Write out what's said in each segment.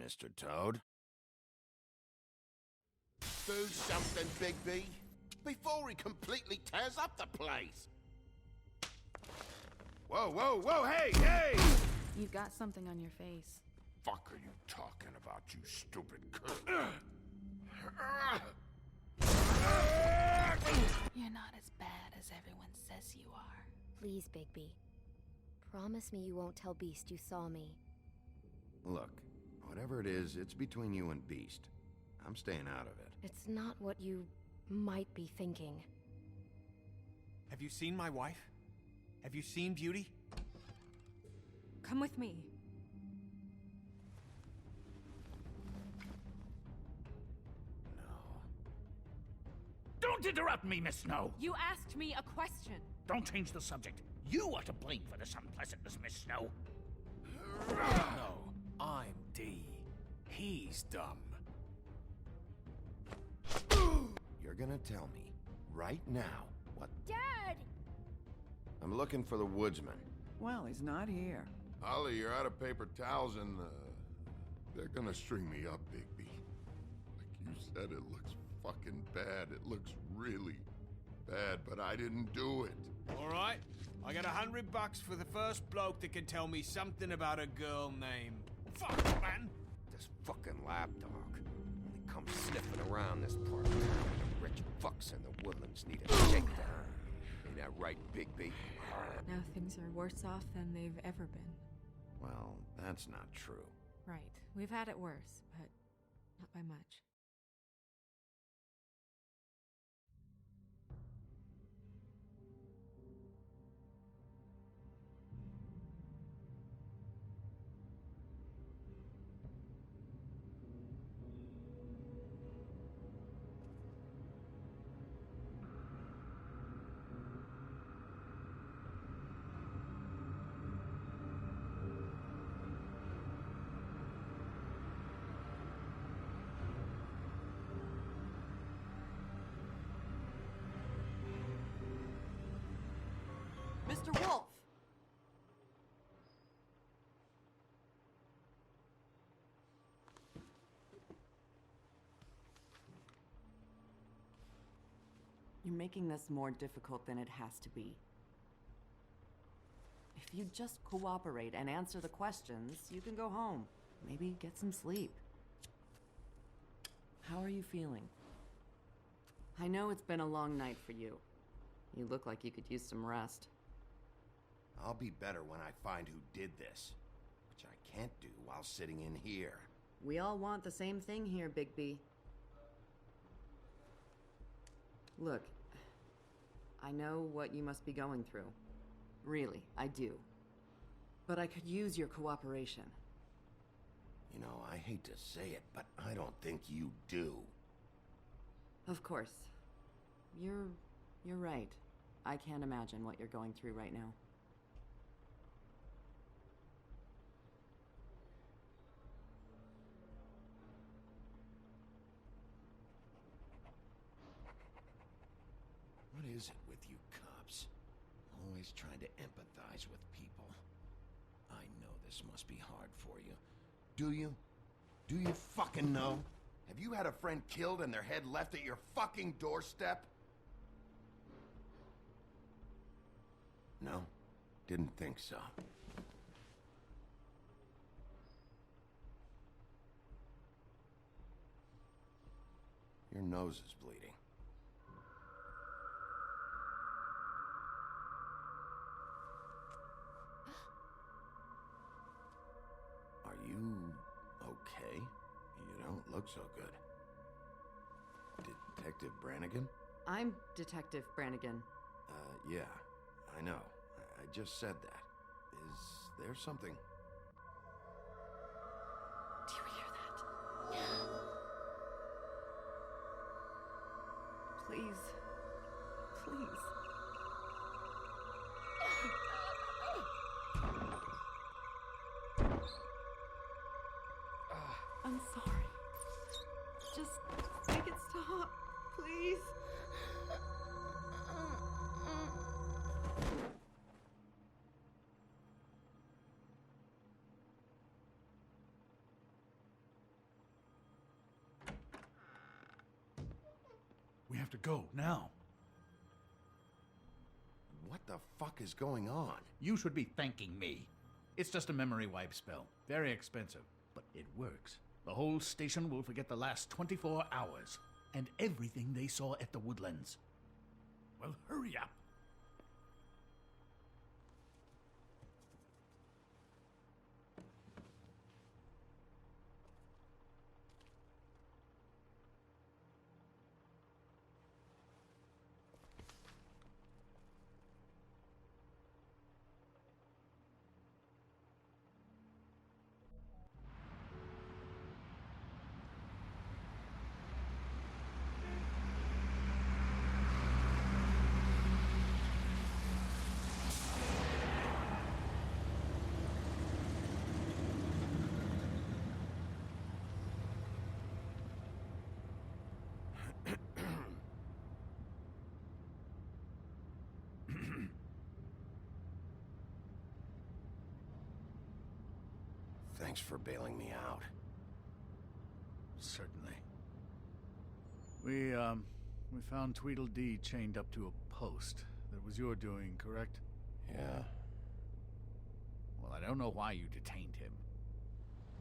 Mr. Toad. Do something, Bigby, before he completely tears up the place. Whoa, whoa, whoa, hey, hey! You've got something on your face. Fuck are you talking about, you stupid cunt? You're not as bad as everyone says you are. Please, Bigby. Promise me you won't tell Beast you saw me. Look, whatever it is, it's between you and Beast. I'm staying out of it. It's not what you might be thinking. Have you seen my wife? Have you seen Beauty? Come with me. No. Don't interrupt me, Miss Snow! You asked me a question. Don't change the subject. You are to blame for this unpleasantness, Miss Snow. No, I'm D. He's dumb. You're gonna tell me, right now, what... Dad! I'm looking for the woodsman. Well, he's not here. Holly, you're out of paper towels and, they're gonna string me up, Bigby. Like you said, it looks fucking bad. It looks really bad, but I didn't do it. All right, I got $100 for the first bloke that can tell me something about a girl named... Fuck, man! This fucking lapdog only comes sniffing around this part of town. The rich fucks in the woodlands need a shakedown. Ain't that right, Bigby? Now things are worse off than they've ever been. Well, that's not true. Right. We've had it worse, but not by much. Mr. Wolf! You're making this more difficult than it has to be. If you just cooperate and answer the questions, you can go home. Maybe get some sleep. How are you feeling? I know it's been a long night for you. You look like you could use some rest. I'll be better when I find who did this, which I can't do while sitting in here. We all want the same thing here, Bigby. Look, I know what you must be going through. Really, I do. But I could use your cooperation. You know, I hate to say it, but I don't think you do. Of course. You're right. I can't imagine what you're going through right now. What is it with you cops? Always trying to empathize with people. I know this must be hard for you. Do you? Do you fucking know? Have you had a friend killed and their head left at your fucking doorstep? No? Didn't think so. Your nose is bleeding. Are you okay? You don't look so good. Detective Brannigan? I'm Detective Brannigan. Yeah, I know. I just said that. Is there something? Do you hear that? Please. Please. I'm sorry. Just make it stop, please. to go, now. What the fuck is going on? You should be thanking me. It's just a memory wipe spell. Very expensive, but it works. The whole station will forget the last 24 hours and everything they saw at the Woodlands. Well, hurry up. Thanks for bailing me out. Certainly. We found Tweedledee chained up to a post. That was your doing, correct? Yeah. Well, I don't know why you detained him.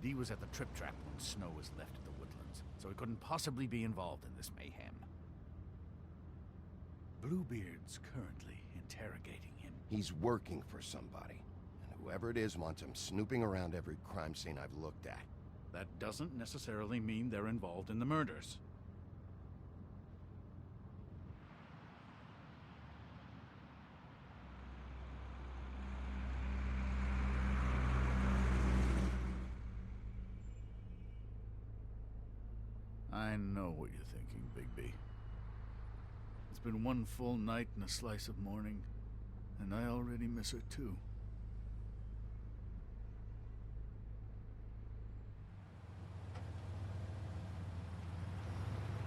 Dee was at the Trip Trap when Snow was left at the Woodlands, so he couldn't possibly be involved in this mayhem. Bluebeard's currently interrogating him. He's working for somebody. And whoever it is wants him snooping around every crime scene I've looked at. That doesn't necessarily mean they're involved in the murders. I know what you're thinking, Bigby. It's been one full night and a slice of morning, and I already miss her too.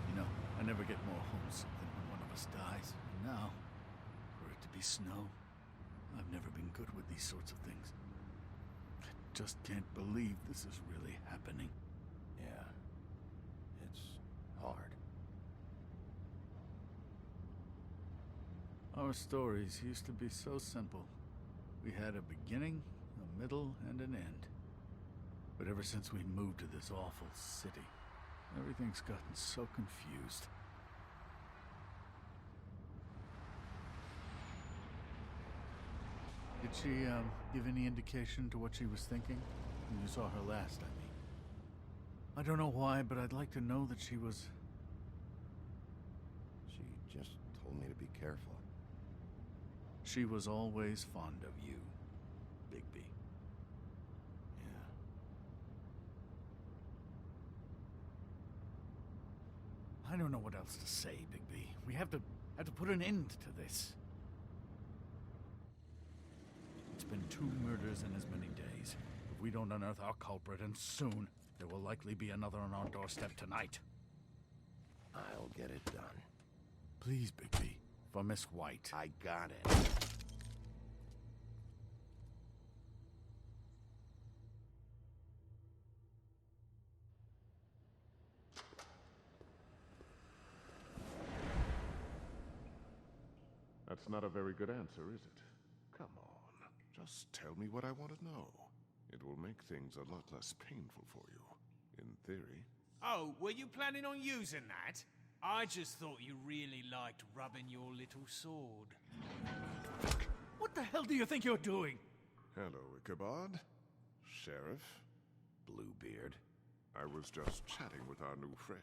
You know, I never get more homesick than when one of us dies. And now, for it to be Snow, I've never been good with these sorts of things. I just can't believe this is really happening. Yeah. It's hard. Our stories used to be so simple. We had a beginning, a middle, and an end. But ever since we moved to this awful city, everything's gotten so confused. Did she, give any indication to what she was thinking? When you saw her last, I mean. I don't know why, but I'd like to know that she was... She just told me to be careful. She was always fond of you, Bigby. Yeah. I don't know what else to say, Bigby. We have to put an end to this. It's been 2 murders in as many days. If we don't unearth our culprit, and soon, there will likely be another on our doorstep tonight. I'll get it done. Please, Bigby. For Miss White. I got it. That's not a very good answer, is it? Come on, just tell me what I want to know. It will make things a lot less painful for you, in theory. Oh, were you planning on using that? I just thought you really liked rubbing your little sword. What the hell do you think you're doing? Hello, Ichabod. Sheriff. Bluebeard. I was just chatting with our new friend.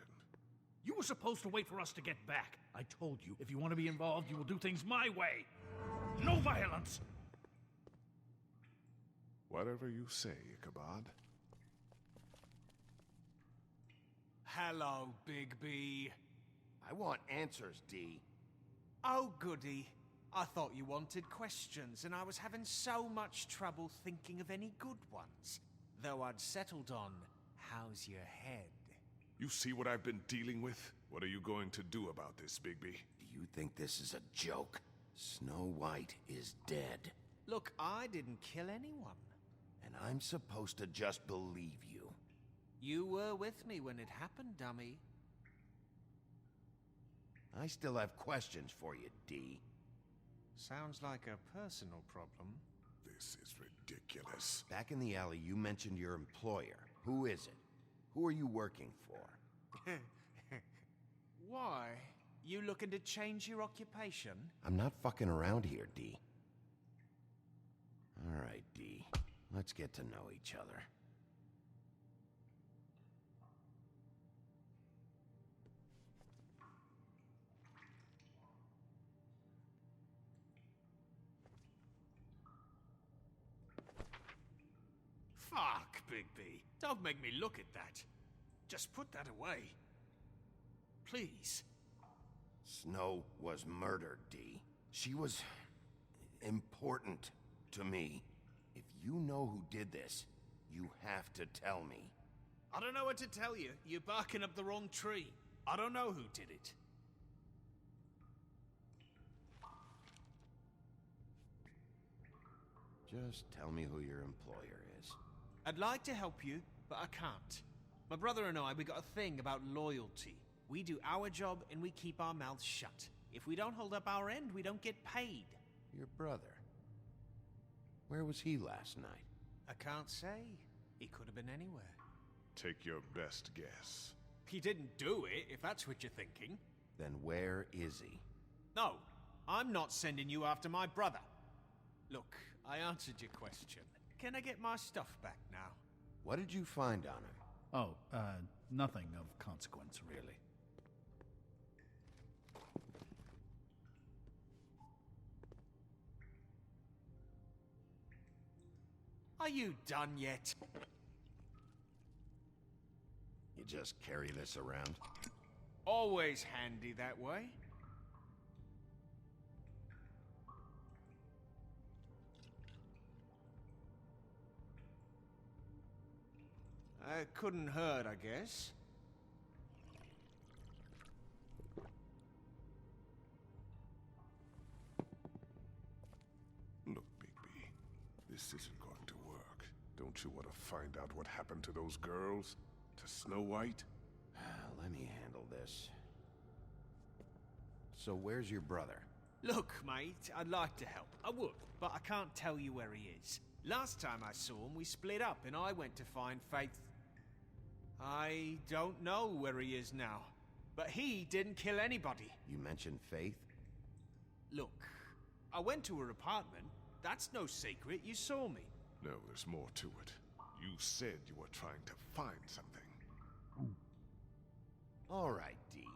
You were supposed to wait for us to get back. I told you, if you want to be involved, you will do things my way. No violence! Whatever you say, Ichabod. Hello, Bigby. I want answers, Dee. Oh, goody. I thought you wanted questions, and I was having so much trouble thinking of any good ones. Though I'd settled on, how's your head? You see what I've been dealing with? What are you going to do about this, Bigby? Do you think this is a joke? Snow White is dead. Look, I didn't kill anyone. And I'm supposed to just believe you. You were with me when it happened, dummy. I still have questions for you, D. Sounds like a personal problem. This is ridiculous. Back in the alley, you mentioned your employer. Who is it? Who are you working for? Why? You looking to change your occupation? I'm not fucking around here, D. All right, D. Let's get to know each other. Fuck, Bigby. Don't make me look at that. Just put that away. Please. Snow was murdered, D. She was important to me. If you know who did this, you have to tell me. I don't know what to tell you. You're barking up the wrong tree. I don't know who did it. Just tell me who your employer is. I'd like to help you, but I can't. My brother and I, we got a thing about loyalty. We do our job and we keep our mouths shut. If we don't hold up our end, we don't get paid. Your brother. Where was he last night? I can't say. He could have been anywhere. Take your best guess. He didn't do it, if that's what you're thinking. Then where is he? No, I'm not sending you after my brother. Look, I answered your question. Can I get my stuff back now? What did you find on her? Oh, nothing of consequence, really. Are you done yet? You just carry this around? Always handy that way. Couldn't hurt, I guess. Look, Bigby, this isn't going to work. Don't you want to find out what happened to those girls? To Snow White? Let me handle this. So where's your brother? Look, mate, I'd like to help. I would, but I can't tell you where he is. Last time I saw him, we split up and I went to find Faith. I don't know where he is now, but he didn't kill anybody. You mentioned Faith? Look, I went to her apartment. That's no secret. You saw me. No, there's more to it. You said you were trying to find something. All right, D.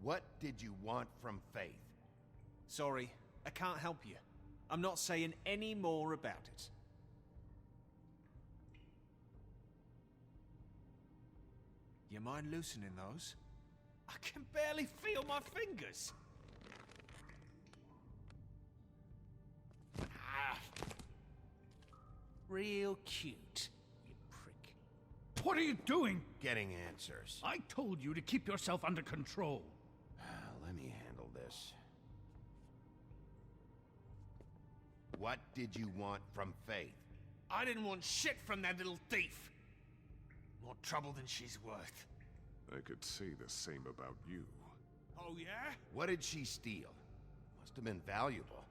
What did you want from Faith? Sorry, I can't help you. I'm not saying any more about it. You mind loosening those? I can barely feel my fingers. Ah. Real cute, you prick. What are you doing? Getting answers. I told you to keep yourself under control. Let me handle this. What did you want from Faith? I didn't want shit from that little thief. More trouble than she's worth. I could say the same about you. Oh, yeah? What did she steal? Must have been valuable.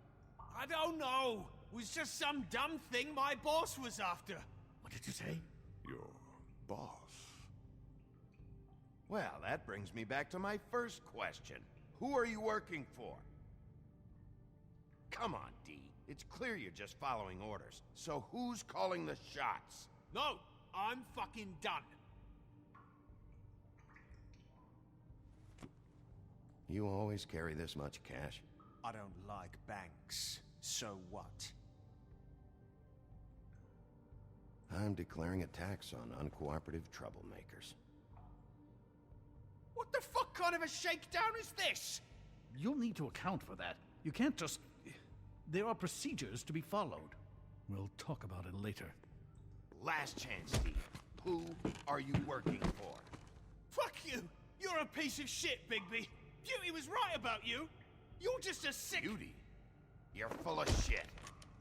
I don't know. It was just some dumb thing my boss was after. What did you say? Your boss. Well, that brings me back to my first question. Who are you working for? Come on, D. It's clear you're just following orders. So who's calling the shots? No, I'm fucking done. You always carry this much cash? I don't like banks. So what? I'm declaring a tax on uncooperative troublemakers. What the fuck kind of a shakedown is this? You'll need to account for that. You can't just... There are procedures to be followed. We'll talk about it later. Last chance, Steve. Who are you working for? Fuck you! You're a piece of shit, Bigby. Beauty was right about you. You're just a sick... Beauty? You're full of shit.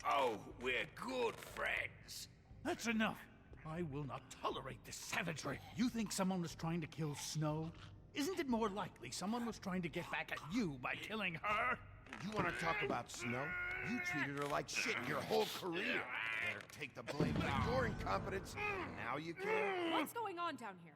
Oh, we're good friends. That's enough. I will not tolerate this savagery. You think someone was trying to kill Snow? Isn't it more likely someone was trying to get back at you by killing her? You want to talk about Snow? You treated her like shit your whole career. Let her take the blame for your incompetence. Now you care? What's going on down here?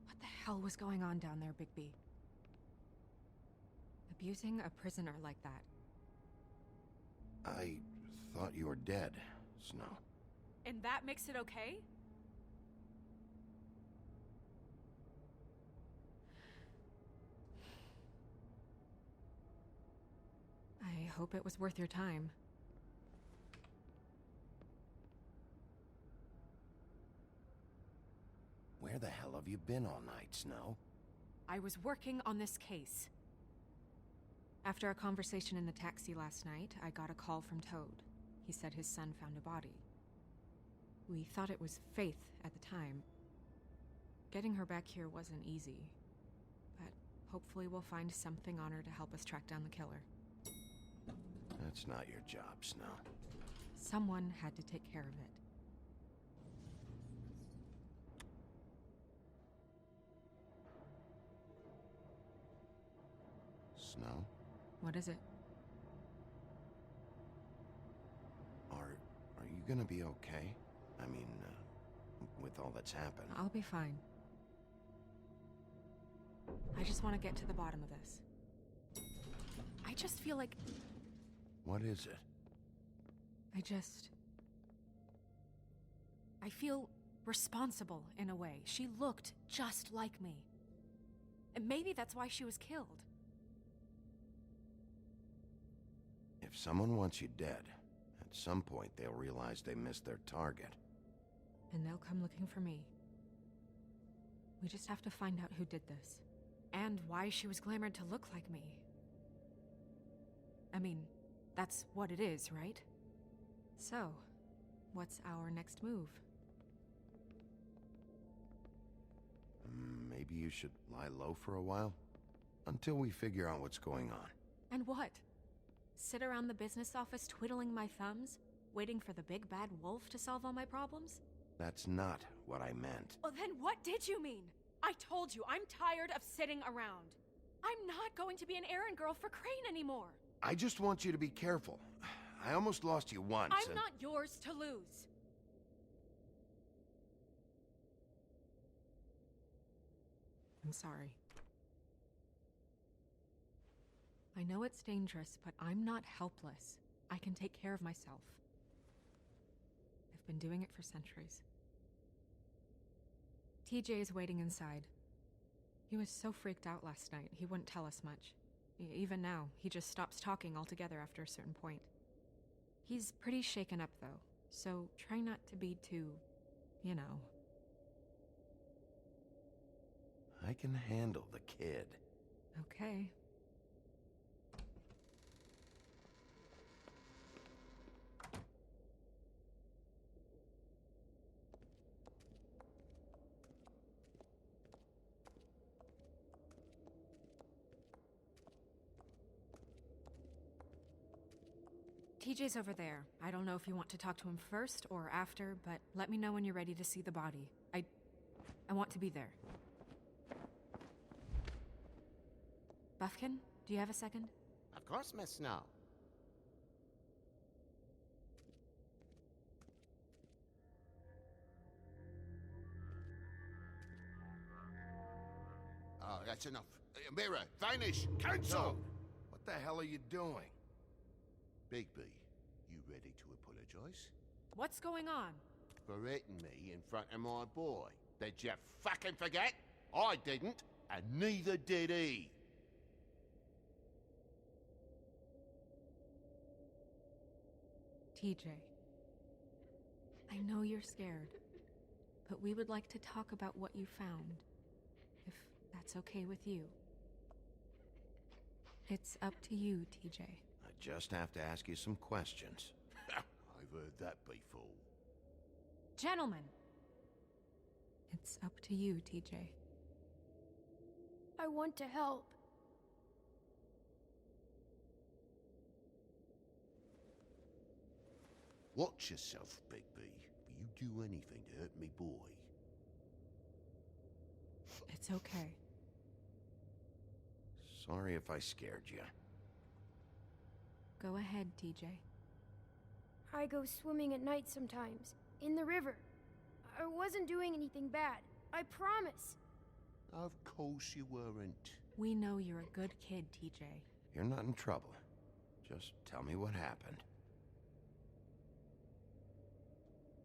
What the hell was going on down there, Bigby? Abusing a prisoner like that. I thought you were dead, Snow. And that makes it okay? I hope it was worth your time. Where the hell have you been all night, Snow? I was working on this case. After a conversation in the taxi last night, I got a call from Toad. He said his son found a body. We thought it was Faith at the time. Getting her back here wasn't easy, but hopefully we'll find something on her to help us track down the killer. That's not your job, Snow. Someone had to take care of it. Snow? What is it? Are you gonna be okay? I mean, with all that's happened. I'll be fine. I just want to get to the bottom of this. I just feel like... What is it? I feel responsible in a way. She looked just like me. And maybe that's why she was killed. If someone wants you dead, at some point they'll realize they missed their target. And they'll come looking for me. We just have to find out who did this. And why she was glamored to look like me. I mean, that's what it is, right? So, what's our next move? Maybe you should lie low for a while? Until we figure out what's going on. And what? Sit around the business office twiddling my thumbs, waiting for the big bad wolf to solve all my problems? That's not what I meant. Well, then what did you mean? I told you, I'm tired of sitting around. I'm not going to be an errand girl for Crane anymore. I just want you to be careful. I almost lost you once. I'm not yours to lose. I'm sorry. I know it's dangerous, but I'm not helpless. I can take care of myself. I've been doing it for centuries. TJ is waiting inside. He was so freaked out last night, he wouldn't tell us much. Even now, he just stops talking altogether after a certain point. He's pretty shaken up, though, so try not to be too, you know. I can handle the kid. Okay. TJ's over there. I don't know if you want to talk to him first or after, but let me know when you're ready to see the body. I want to be there. Buffkin, do you have a second? Of course, Miss Snow. That's enough. Mirror, vanish, cancel! Toad, what the hell are you doing? Bigby, you ready to apologize? What's going on? For hitting me in front of my boy. Did you fucking forget? I didn't, and neither did he. TJ, I know you're scared, but we would like to talk about what you found, if that's okay with you. It's up to you, TJ. I just have to ask you some questions. I've heard that before. Gentlemen! It's up to you, TJ. I want to help. Watch yourself, Bigby. You do anything to hurt me boy. It's okay. Sorry if I scared you. Go ahead, TJ. I go swimming at night sometimes, in the river. I wasn't doing anything bad. I promise. Of course you weren't. We know you're a good kid, TJ. You're not in trouble. Just tell me what happened.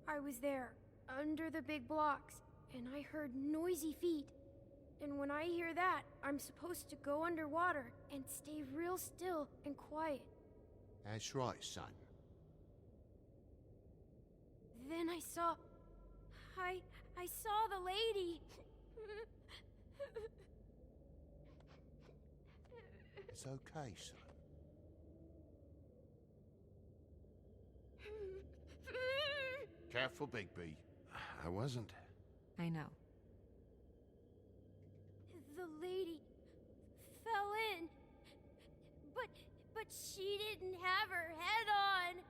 I was there, under the big blocks, and I heard noisy feet. And when I hear that, I'm supposed to go underwater and stay real still and quiet. That's right, son. Then I saw the lady. It's okay, son. Careful, Bigby. I wasn't. I know. The lady fell in. But she didn't have her head on.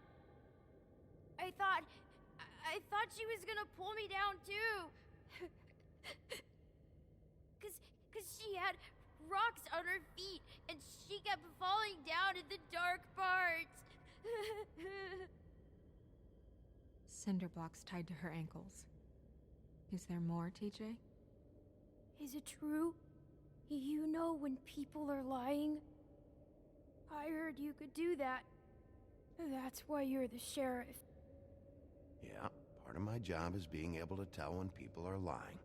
I thought she was gonna pull me down too. Cause she had rocks on her feet and she kept falling down in the dark parts. Cinder blocks tied to her ankles. Is there more, TJ? Is it true? You know when people are lying? I heard you could do that. That's why you're the sheriff. Yeah, part of my job is being able to tell when people are lying.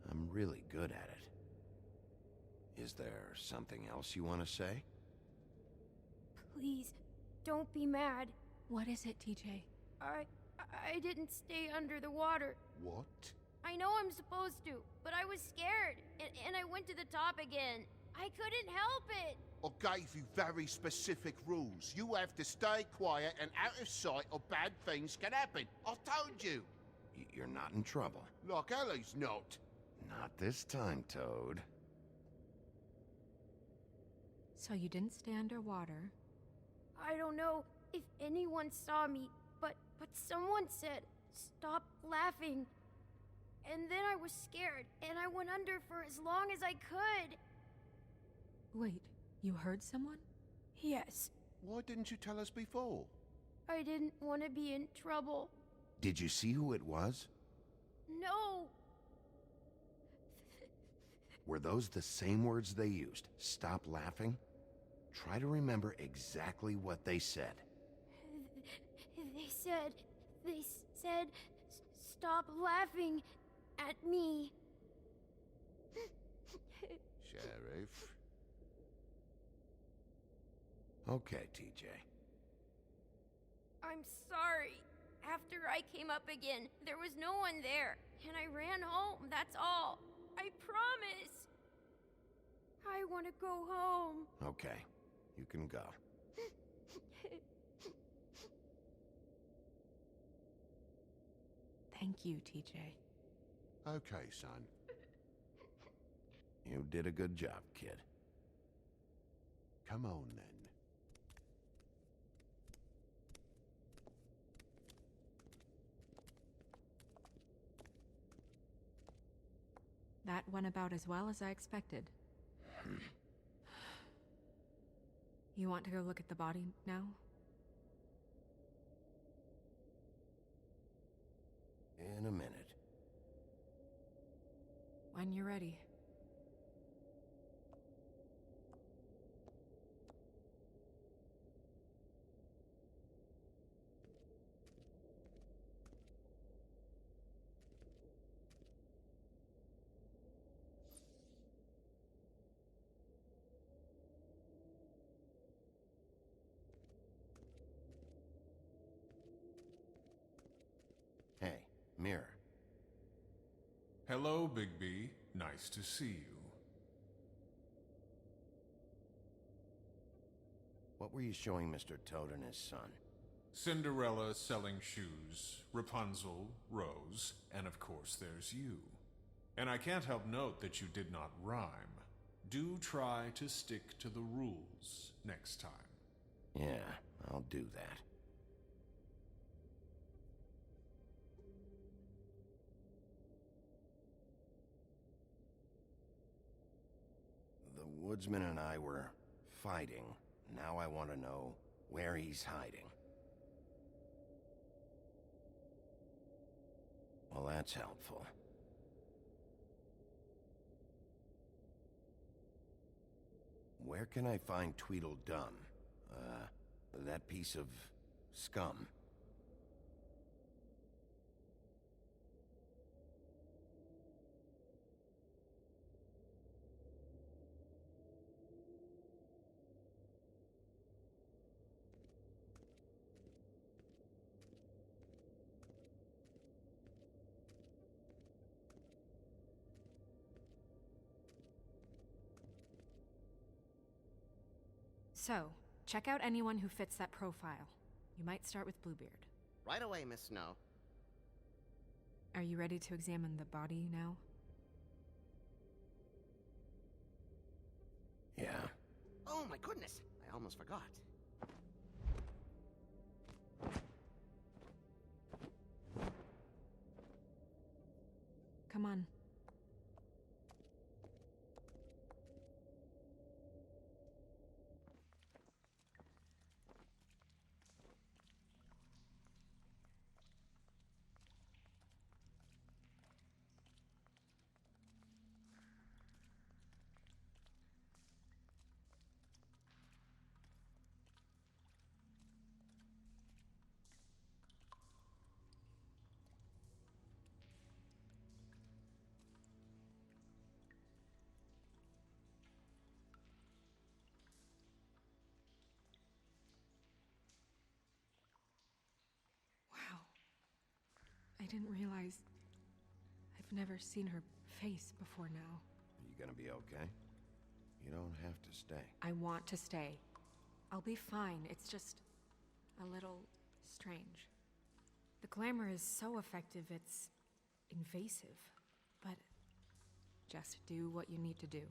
I'm really good at it. Is there something else you want to say? Please, don't be mad. What is it, TJ? I didn't stay under the water. What? I know I'm supposed to, but I was scared, and I went to the top again. I couldn't help it. I gave you very specific rules. You have to stay quiet and out of sight or bad things can happen. I told you. You're not in trouble. Like Ellie's not. Not this time, Toad. So you didn't stay underwater. I don't know if anyone saw me, but someone said, "Stop laughing." And then I was scared, and I went under for as long as I could. Wait, you heard someone? Yes, Why didn't you tell us before? I didn't want to be in trouble. Did you see who it was? No, Were those the same words they used? Stop laughing? Try to remember exactly what they said. they said, "Stop laughing at me." Sheriff. Okay, TJ. I'm sorry. After I came up again, there was no one there, and I ran home, that's all. I promise. I want to go home. Okay, you can go. Thank you, TJ. Okay, son. You did a good job, kid. Come on, then. That went about as well as I expected. You want to go look at the body now? In a minute. When you're ready. mirror. Hello, Bigby. Nice to see you. What were you showing Mr. Toad and his son? Cinderella selling shoes, Rapunzel, Rose, and of course there's you. And I can't help note that you did not rhyme. Do try to stick to the rules next time. Yeah, I'll do that. The woodsman and I were fighting. Now I want to know where he's hiding. Well, that's helpful. Where can I find Tweedledum? That piece of scum. So, check out anyone who fits that profile. You might start with Bluebeard. Right away, Miss Snow. Are you ready to examine the body now? Yeah. Oh my goodness, I almost forgot. Come on. I didn't realize I've never seen her face before now. Are you gonna be okay? You don't have to stay. I want to stay. I'll be fine. It's just a little strange. The glamour is so effective, it's invasive. But just do what you need to do.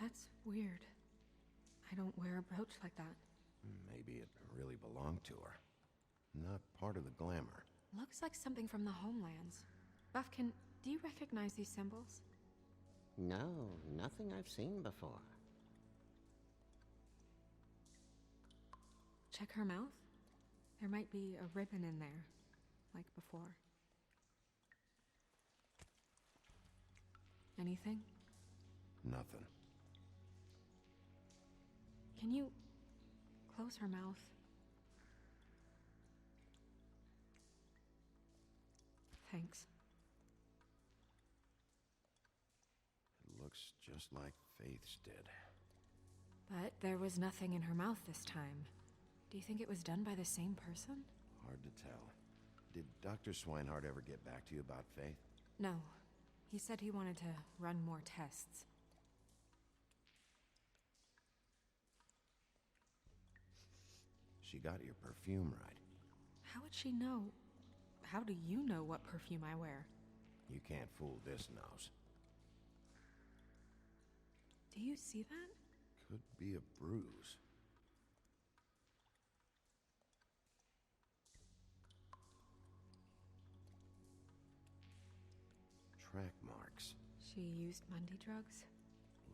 That's weird. I don't wear a brooch like that. Maybe it really belonged to her. Not part of the glamour. Looks like something from the homelands. Buffkin, do you recognize these symbols? No, nothing I've seen before. Check her mouth. There might be a ribbon in there, like before. Anything? Nothing. Can you close her mouth? Thanks. It looks just like Faith's did. But there was nothing in her mouth this time. Do you think it was done by the same person? Hard to tell. Did Dr. Swinehart ever get back to you about Faith? No. He said he wanted to run more tests. She got your perfume right. How would she know? How do you know what perfume I wear? You can't fool this nose. Do you see that? Could be a bruise. Track marks. She used Mundy drugs?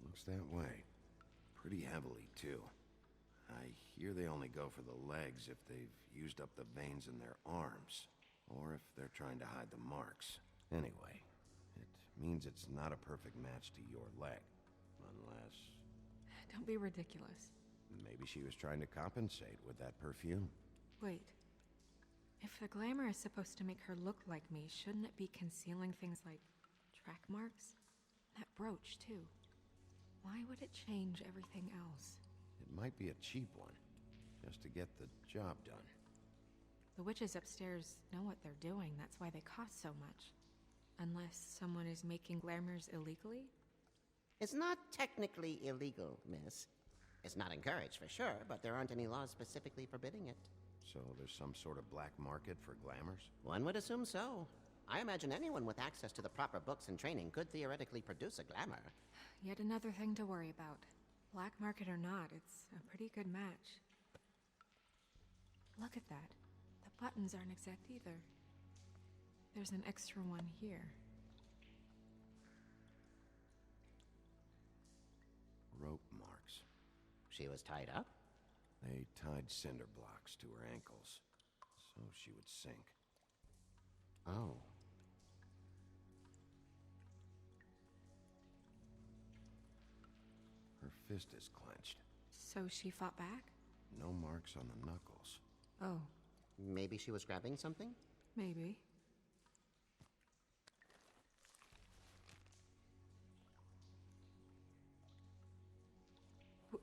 Looks that way. Pretty heavily, too. I hear they only go for the legs if they've used up the veins in their arms, or if they're trying to hide the marks. Anyway, it means it's not a perfect match to your leg, unless... Don't be ridiculous. Maybe she was trying to compensate with that perfume. Wait. If the glamour is supposed to make her look like me, shouldn't it be concealing things like track marks? That brooch, too. Why would it change everything else? It might be a cheap one, just to get the job done. The witches upstairs know what they're doing, that's why they cost so much. Unless someone is making glamours illegally? It's not technically illegal, miss. It's not encouraged for sure, but there aren't any laws specifically forbidding it. So there's some sort of black market for glamours? One would assume so. I imagine anyone with access to the proper books and training could theoretically produce a glamour. Yet another thing to worry about. Black market or not, it's a pretty good match. Look at that. The buttons aren't exact either. There's an extra one here. Rope marks. She was tied up? They tied cinder blocks to her ankles, so she would sink. Oh. Her fist is clenched. So she fought back? No marks on the knuckles. Oh, Maybe she was grabbing something? maybe.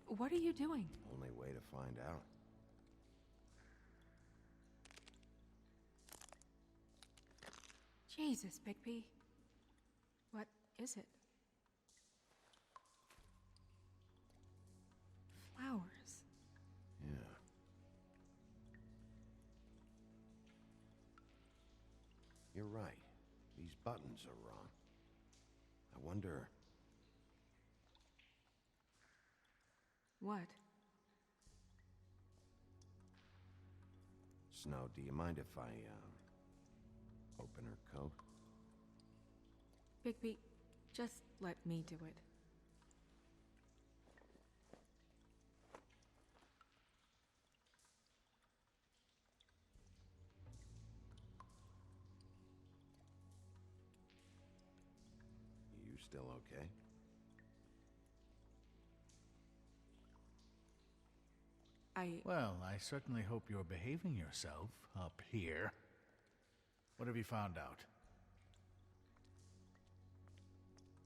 What are you doing? Only way to find out. Jesus, Bigby. What is it? Flowers. Yeah. You're right. These buttons are wrong. I wonder... What? Snow, do you mind if I, open her coat? Bigby, just let me do it. You still okay? Well, I certainly hope you're behaving yourself up here. What have you found out?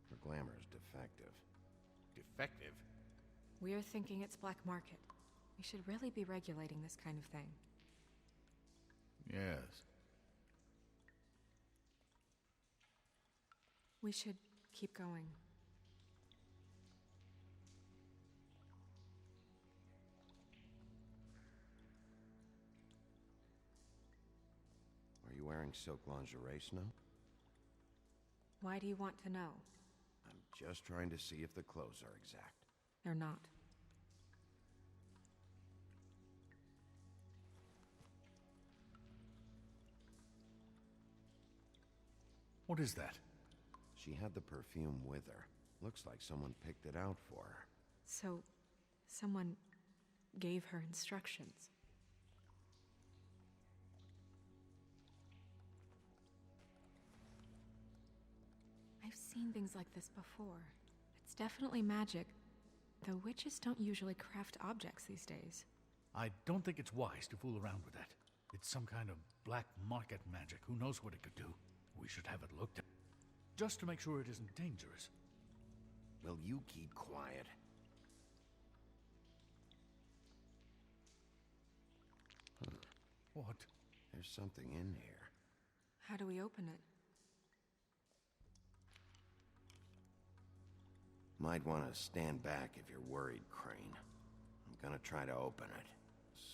Her glamour's defective. Defective? We're thinking it's black market. We should really be regulating this kind of thing. Yes. We should keep going. Are you wearing silk lingerie, Snow? Why do you want to know? I'm just trying to see if the clothes are exact. They're not. What is that? She had the perfume with her. Looks like someone picked it out for her. So, someone gave her instructions. I've seen things like this before. It's definitely magic, though witches don't usually craft objects these days. I don't think it's wise to fool around with that. It's some kind of black market magic. Who knows what it could do? We should have it looked at. Just to make sure it isn't dangerous. Will you keep quiet? What? There's something in here. How do we open it? Might want to stand back if you're worried, Crane. I'm gonna try to open it.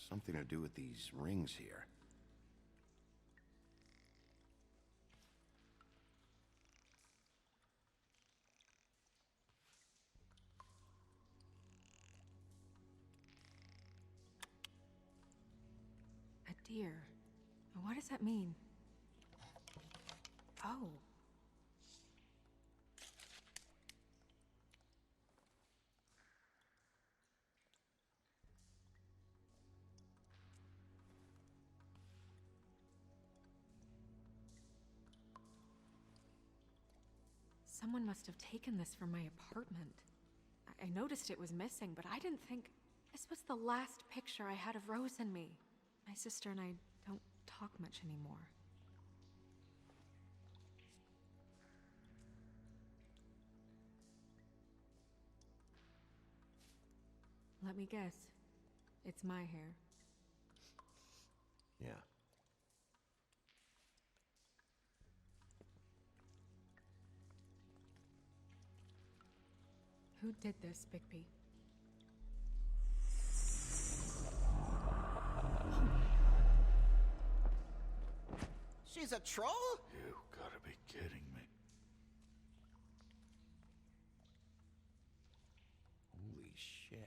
Something to do with these rings here. A deer. What does that mean? Oh. Someone must have taken this from my apartment. I noticed it was missing, but I didn't think... This was the last picture I had of Rose and me. My sister and I don't talk much anymore. Let me guess. It's my hair. Yeah. Who did this, Bigby? She's a troll? You gotta be kidding me. Holy shit.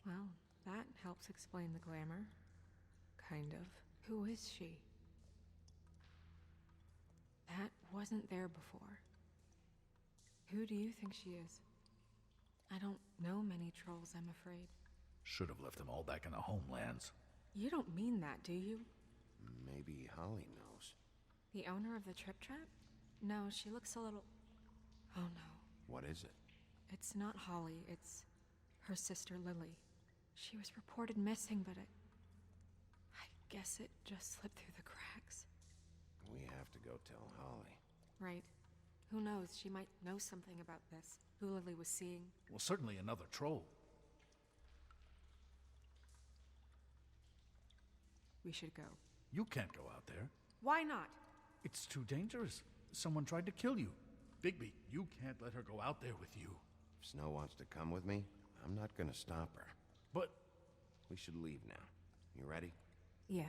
Well, that helps explain the glamour. Kind of. Who is she? That wasn't there before. Who do you think she is? I don't know many trolls, I'm afraid. Should have left them all back in the homelands. You don't mean that, do you? Maybe Holly knows. The owner of the Trip Trap? No, she looks a little... Oh no. What is it? It's not Holly, it's her sister Lily. She was reported missing, but I guess it just slipped through the cracks. We have to go tell Holly. Right. Who knows, she might know something about this. Who Lily was seeing. Well, certainly another troll. We should go. You can't go out there. Why not? It's too dangerous. Someone tried to kill you. Bigby, you can't let her go out there with you. If Snow wants to come with me, I'm not gonna stop her. But... We should leave now. You ready? Yeah.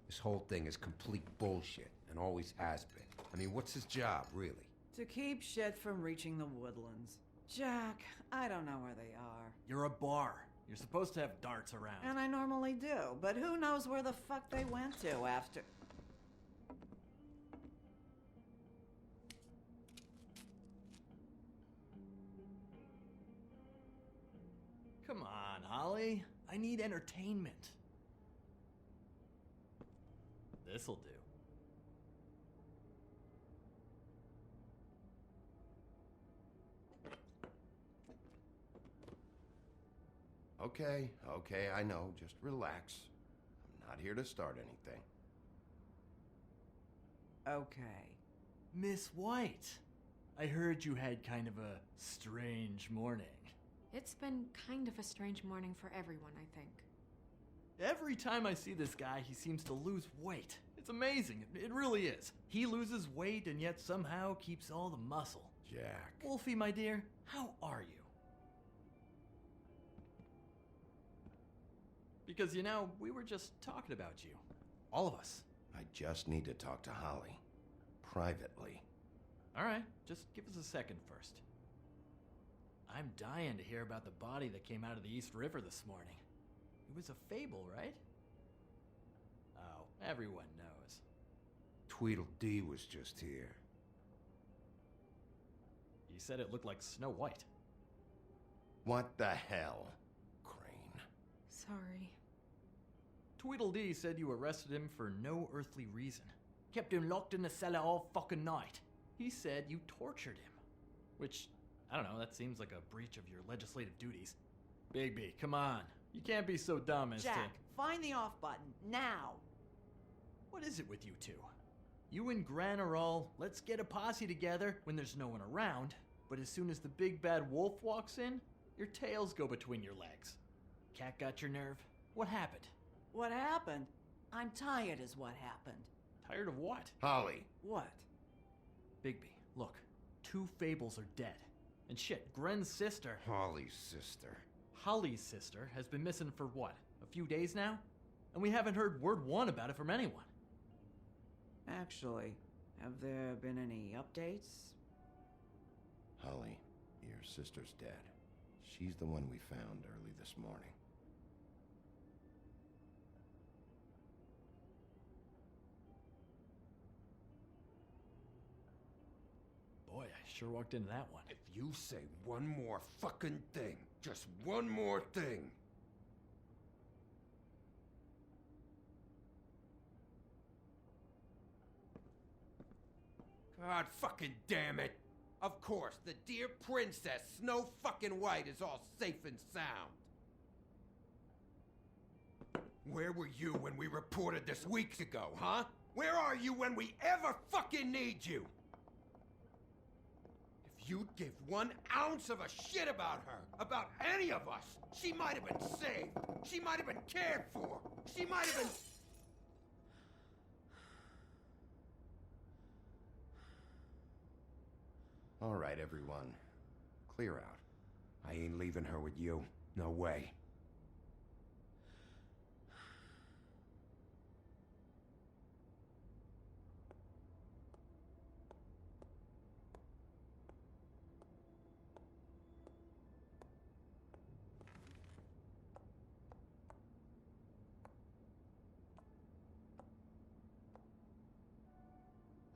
This whole thing is complete bullshit, and always has been. I mean, what's his job, really? To keep shit from reaching the woodlands. Jack, I don't know where they are. You're a bar. You're supposed to have darts around. And I normally do, but who knows where the fuck they went to after... Come on, Holly. I need entertainment. This'll do. Okay, I know. Just relax. I'm not here to start anything. Okay. Miss White, I heard you had kind of a strange morning. It's been kind of a strange morning for everyone, I think. Every time I see this guy, he seems to lose weight. It's amazing. It really is. He loses weight and yet somehow keeps all the muscle. Jack. Wolfie, my dear, how are you? Because, you know, we were just talking about you. All of us. I just need to talk to Holly. Privately. All right, just give us a second first. I'm dying to hear about the body that came out of the East River this morning. It was a fable, right? Oh, everyone knows. Tweedledee was just here. You said it looked like Snow White. What the hell, Crane? Sorry. Tweedledee said you arrested him for no earthly reason. Kept him locked in the cellar all fucking night. He said you tortured him. Which, I don't know, that seems like a breach of your legislative duties. Bigby, come on. You can't be so dumb as Jack, find the off button, now! What is it with you two? You and Gran are all, let's get a posse together when there's no one around, but as soon as the big bad wolf walks in, your tails go between your legs. Cat got your nerve? What happened? What happened? I'm tired is what happened. Tired of what? Holly. What? Bigby, look. 2 fables are dead. And shit, Gren's sister... Holly's sister. Holly's sister has been missing for what? A few days now? And we haven't heard word one about it from anyone. Actually, have there been any updates? Holly, your sister's dead. She's the one we found early this morning. Boy, I sure walked into that one. If you say one more fucking thing, just one more thing. God fucking damn it! Of course, the dear Princess Snow fucking White is all safe and sound. Where were you when we reported this weeks ago, huh? Where are you when we ever fucking need you? If you'd give 1 ounce of a shit about her, about any of us, she might have been saved. She might have been cared for. She might have been... All right, everyone. Clear out. I ain't leaving her with you. No way.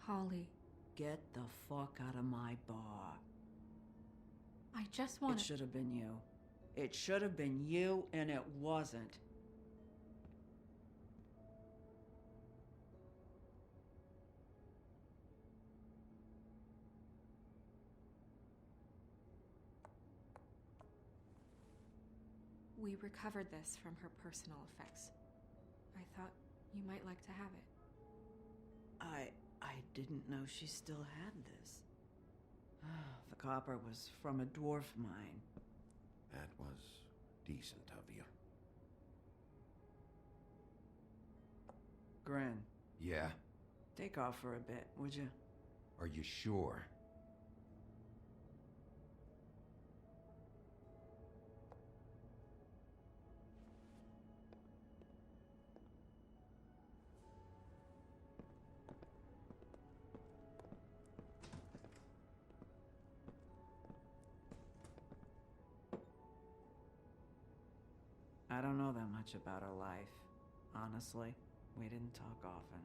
Holly, Get the fuck out of my bar. I just want It should have been you. It should have been you, and it wasn't. We recovered this from her personal effects. I thought you might like to have it. I didn't know she still had this. The copper was from a dwarf mine. That was decent of you. Gren, Yeah? take off for a bit, would you? Are you sure? I don't know that much about her life. Honestly, we didn't talk often.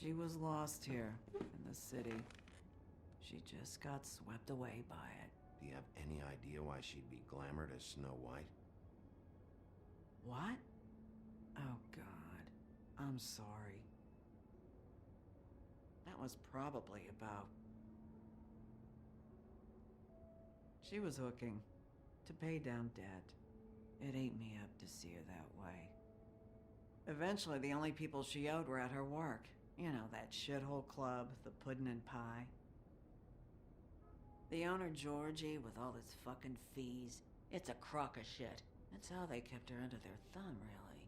She was lost here in the city. She just got swept away by it. Do you have any idea why she'd be glamored as Snow White? What? Oh, God. I'm sorry. That was probably about... She was hooking to pay down debt. It ate me up to see her that way. Eventually, the only people she owed were at her work. You know, that shithole club, the Puddin' and Pie. The owner, Georgie, with all his fucking fees, it's a crock of shit. That's how they kept her under their thumb, really.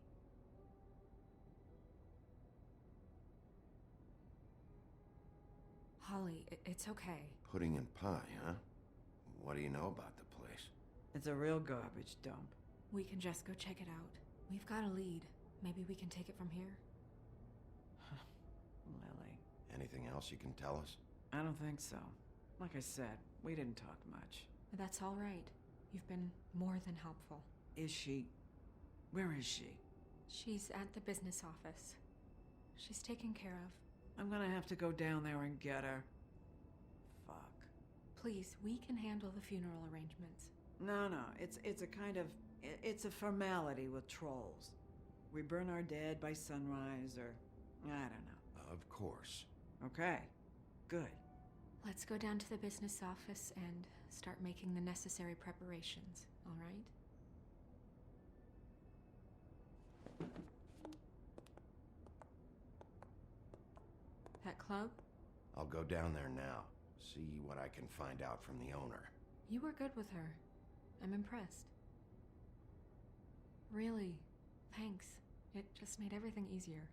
Holly, it's okay. Pudding and pie, huh? What do you know about the place? It's a real garbage dump. We can just go check it out. We've got a lead. Maybe we can take it from here. Lily. Anything else you can tell us? I don't think so. Like I said, we didn't talk much. That's all right. You've been more than helpful. Is she... Where is she? She's at the business office. She's taken care of. I'm gonna have to go down there and get her. Fuck. Please, we can handle the funeral arrangements. No, it's a kind of... It's a formality with trolls. We burn our dead by sunrise, or... I don't know. Of course. Okay. Good. Let's go down to the business office and start making the necessary preparations, all right? That club? I'll go down there now. See what I can find out from the owner. You were good with her. I'm impressed. Really, thanks. It just made everything easier.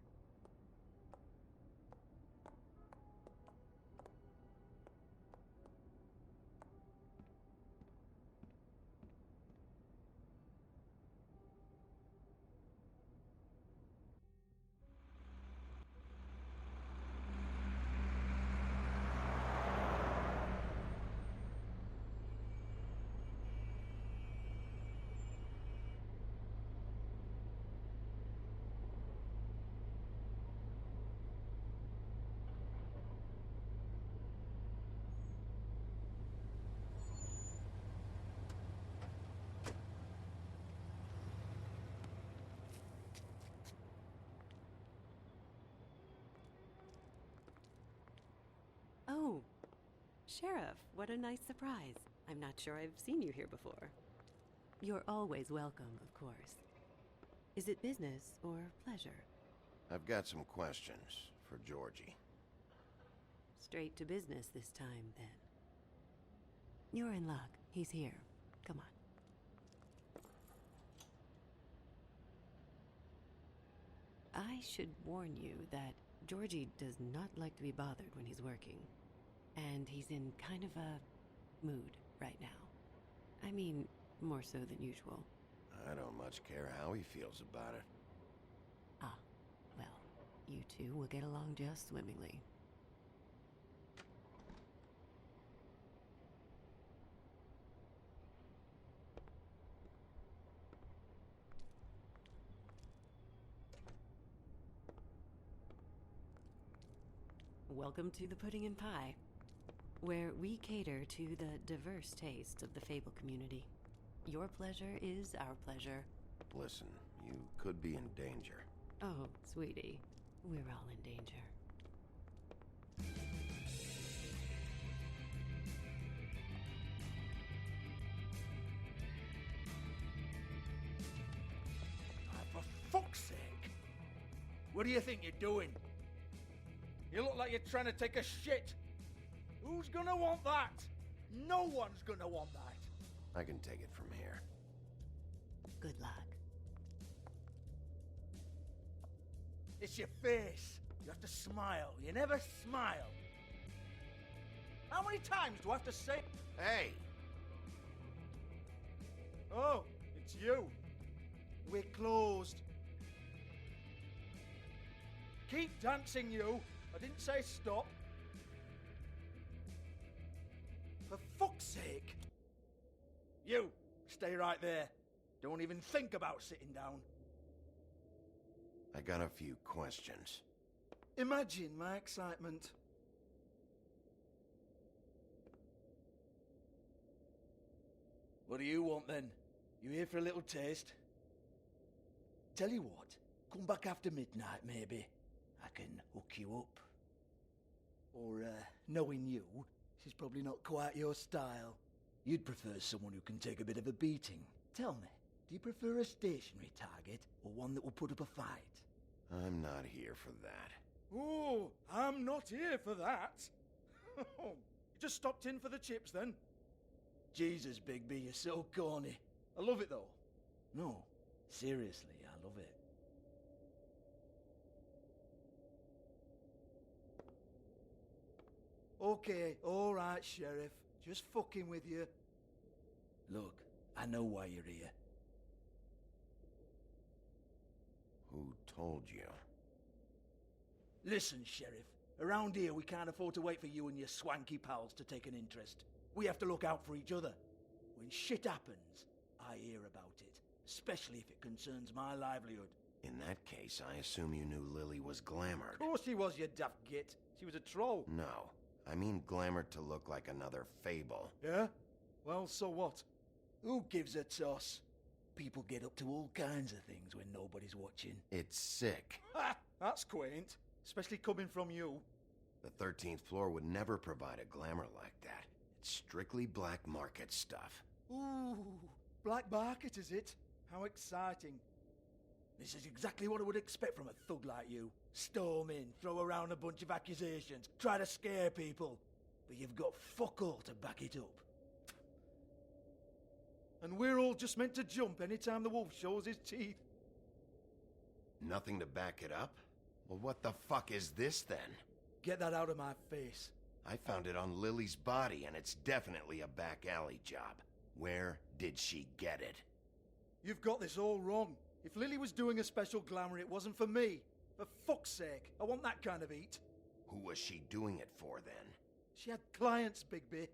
Sheriff, what a nice surprise. I'm not sure I've seen you here before. You're always welcome, of course. Is it business or pleasure? I've got some questions for Georgie. Straight to business this time, then. You're in luck. He's here. Come on. I should warn you that Georgie does not like to be bothered when he's working. And he's in kind of a mood right now. I mean, more so than usual. I don't much care how he feels about it. Ah, well, you two will get along just swimmingly. Welcome to the Pudding and Pie, where we cater to the diverse tastes of the Fable community. Your pleasure is our pleasure. Listen, you could be in danger. Oh, sweetie, we're all in danger. For fuck's sake! What do you think you're doing? You look like you're trying to take a shit. Who's gonna want that? No one's gonna want that. I can take it from here. Good luck. It's your face. You have to smile. You never smile. How many times do I have to say... Hey! Oh, it's you. We're closed. Keep dancing, you. I didn't say stop. For fuck's sake. You, stay right there. Don't even think about sitting down. I got a few questions. Imagine my excitement. What do you want then? You here for a little taste? Tell you what, come back after midnight maybe. I can hook you up. Or, knowing you, she's probably not quite your style. You'd prefer someone who can take a bit of a beating. Tell me, do you prefer a stationary target or one that will put up a fight? I'm not here for that. Oh, I'm not here for that. You just stopped in for the chips then? Jesus, Bigby, you're so corny. I love it though. No, seriously, I love it. Okay, alright, Sheriff. Just fucking with you. Look, I know why you're here. Who told you? Listen, Sheriff. Around here, we can't afford to wait for you and your swanky pals to take an interest. We have to look out for each other. When shit happens, I hear about it. Especially if it concerns my livelihood. In that case, I assume you knew Lily was glamored. Of course she was, you daft git. She was a troll. No. I mean glamored to look like another Fable. Yeah? Well, so what? Who gives a toss? People get up to all kinds of things when nobody's watching. It's sick. Ha! That's quaint. Especially coming from you. The 13th floor would never provide a glamour like that. It's strictly black market stuff. Ooh, black market is it? How exciting. This is exactly what I would expect from a thug like you. Storm in, throw around a bunch of accusations, try to scare people. But you've got fuck all to back it up. And we're all just meant to jump anytime the wolf shows his teeth. Nothing to back it up? Well, what the fuck is this then? Get that out of my face. I found it on Lily's body, and it's definitely a back alley job. Where did she get it? You've got this all wrong. If Lily was doing a special glamour, it wasn't for me. For fuck's sake, I want that kind of eat. Who was she doing it for, then? She had clients, Bigby.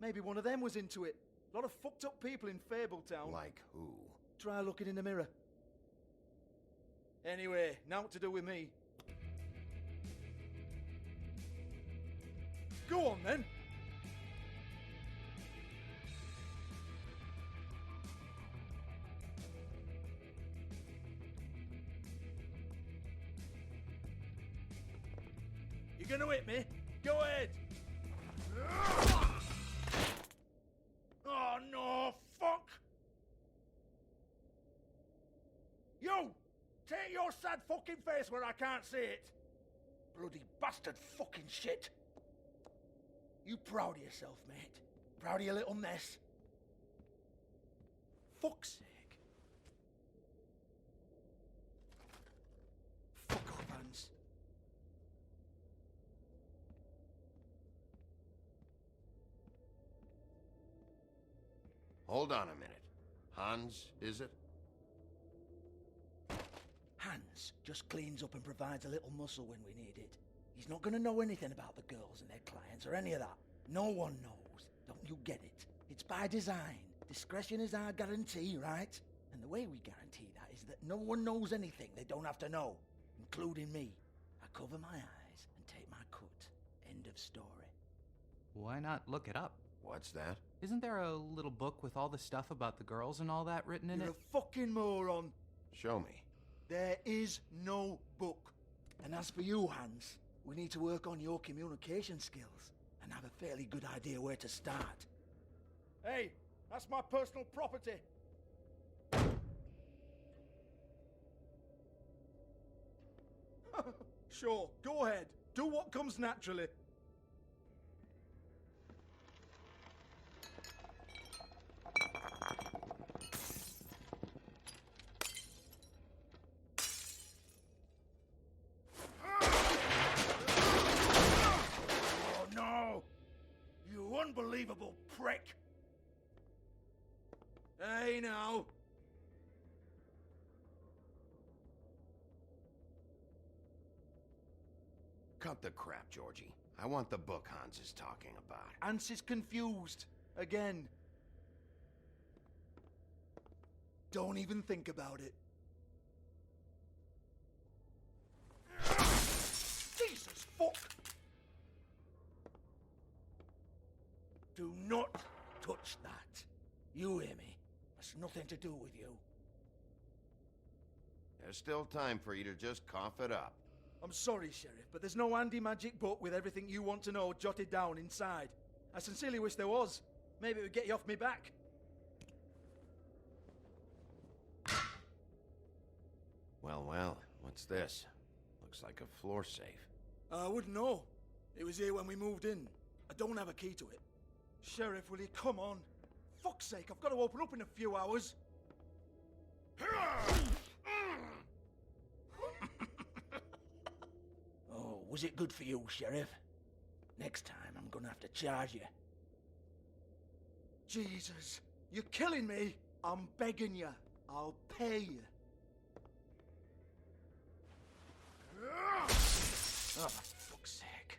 Maybe one of them was into it. A lot of fucked up people in Fabletown. Like who? Try looking in the mirror. Anyway, now what to do with me? Go on, then. You gonna hit me? Go ahead! Take your sad fucking face where I can't see it. Bloody bastard fucking shit. You proud of yourself, mate? Proud of your little mess? Fuck's sake. Fuck off, Hans. Hold on a minute. Hans, is it? Hans just cleans up and provides a little muscle when we need it. He's not gonna know anything about the girls and their clients or any of that. No one knows. Don't you get it? It's by design. Discretion is our guarantee, right? And the way we guarantee that is that no one knows anything they don't have to know, including me. I cover my eyes and take my cut. End of story. Why not look it up? What's that? Isn't there a little book with all the stuff about the girls and all that written in You're it? a fucking moron. Show me. There is no book. And as for you, Hans, we need to work on your communication skills and have a fairly good idea where to start. Hey, that's my personal property. Sure, go ahead. Do what comes naturally. Oh no! You unbelievable prick! Hey now! Cut the crap, Georgie. I want the book Hans is talking about. Hans is confused. Again. Don't even think about it. Jesus fuck! Do not touch that. You hear me? It's nothing to do with you. There's still time for you to just cough it up. I'm sorry, Sheriff, but there's no handy magic book with everything you want to know jotted down inside. I sincerely wish there was. Maybe it would get you off me back. Well, what's this? Looks like a floor safe. I wouldn't know. It was here when we moved in. I don't have a key to it. Sheriff, will you come on? Fuck's sake, I've got to open up in a few hours. Oh, was it good for you, Sheriff? Next time I'm gonna have to charge you. Jesus, you're killing me. I'm begging you. I'll pay you. Oh, for fuck's sake.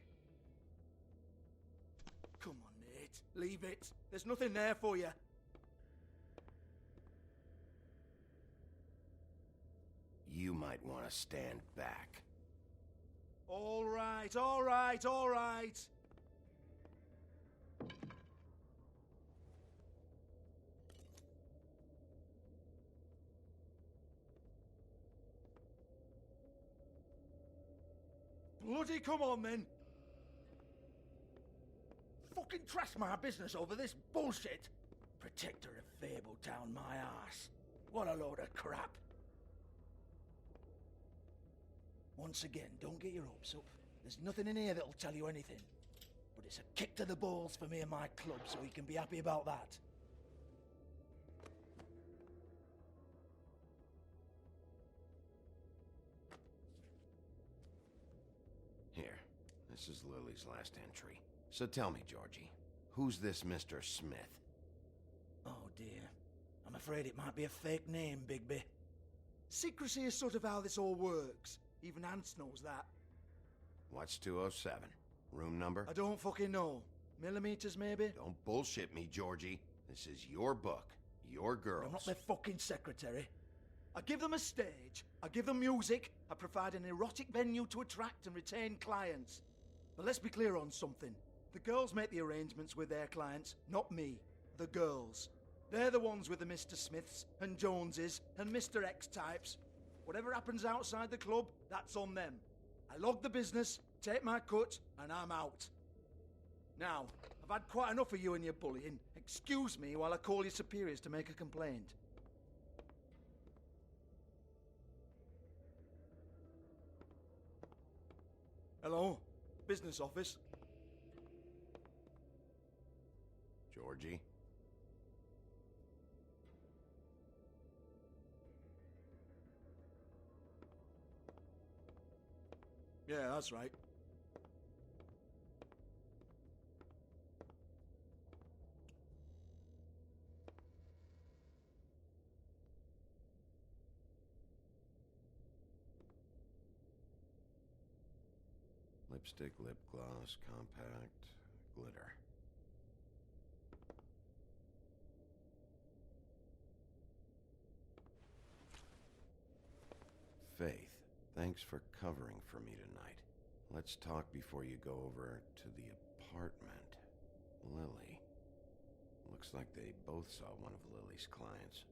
Come on, mate. Leave it. There's nothing there for you. You might want to stand back. All right, all right, all right. Bloody come on, then. Fucking trash my business over this bullshit. Protector of Fabletown, my ass. What a load of crap. Once again, don't get your hopes up. There's nothing in here that'll tell you anything. But it's a kick to the balls for me and my club, so we can be happy about that. Here, this is Lily's last entry. So tell me, Georgie, who's this Mr. Smith? Oh dear. I'm afraid it might be a fake name, Bigby. Secrecy is sort of how this all works. Even Hans knows that. What's 207? Room number? I don't fucking know. Millimeters, maybe? Don't bullshit me, Georgie. This is your book. Your girls. I'm not their fucking secretary. I give them a stage. I give them music. I provide an erotic venue to attract and retain clients. But let's be clear on something. The girls make the arrangements with their clients, not me. The girls. They're the ones with the Mr. Smiths and Joneses and Mr. X types. Whatever happens outside the club, that's on them. I log the business, take my cut, and I'm out. Now, I've had quite enough of you and your bullying. Excuse me while I call your superiors to make a complaint. Hello? Business office? Georgie? Yeah, that's right. Lipstick, lip gloss, compact, glitter. Faith, thanks for covering for me tonight. Let's talk before you go over to the apartment. Lily. Looks like they both saw one of Lily's clients.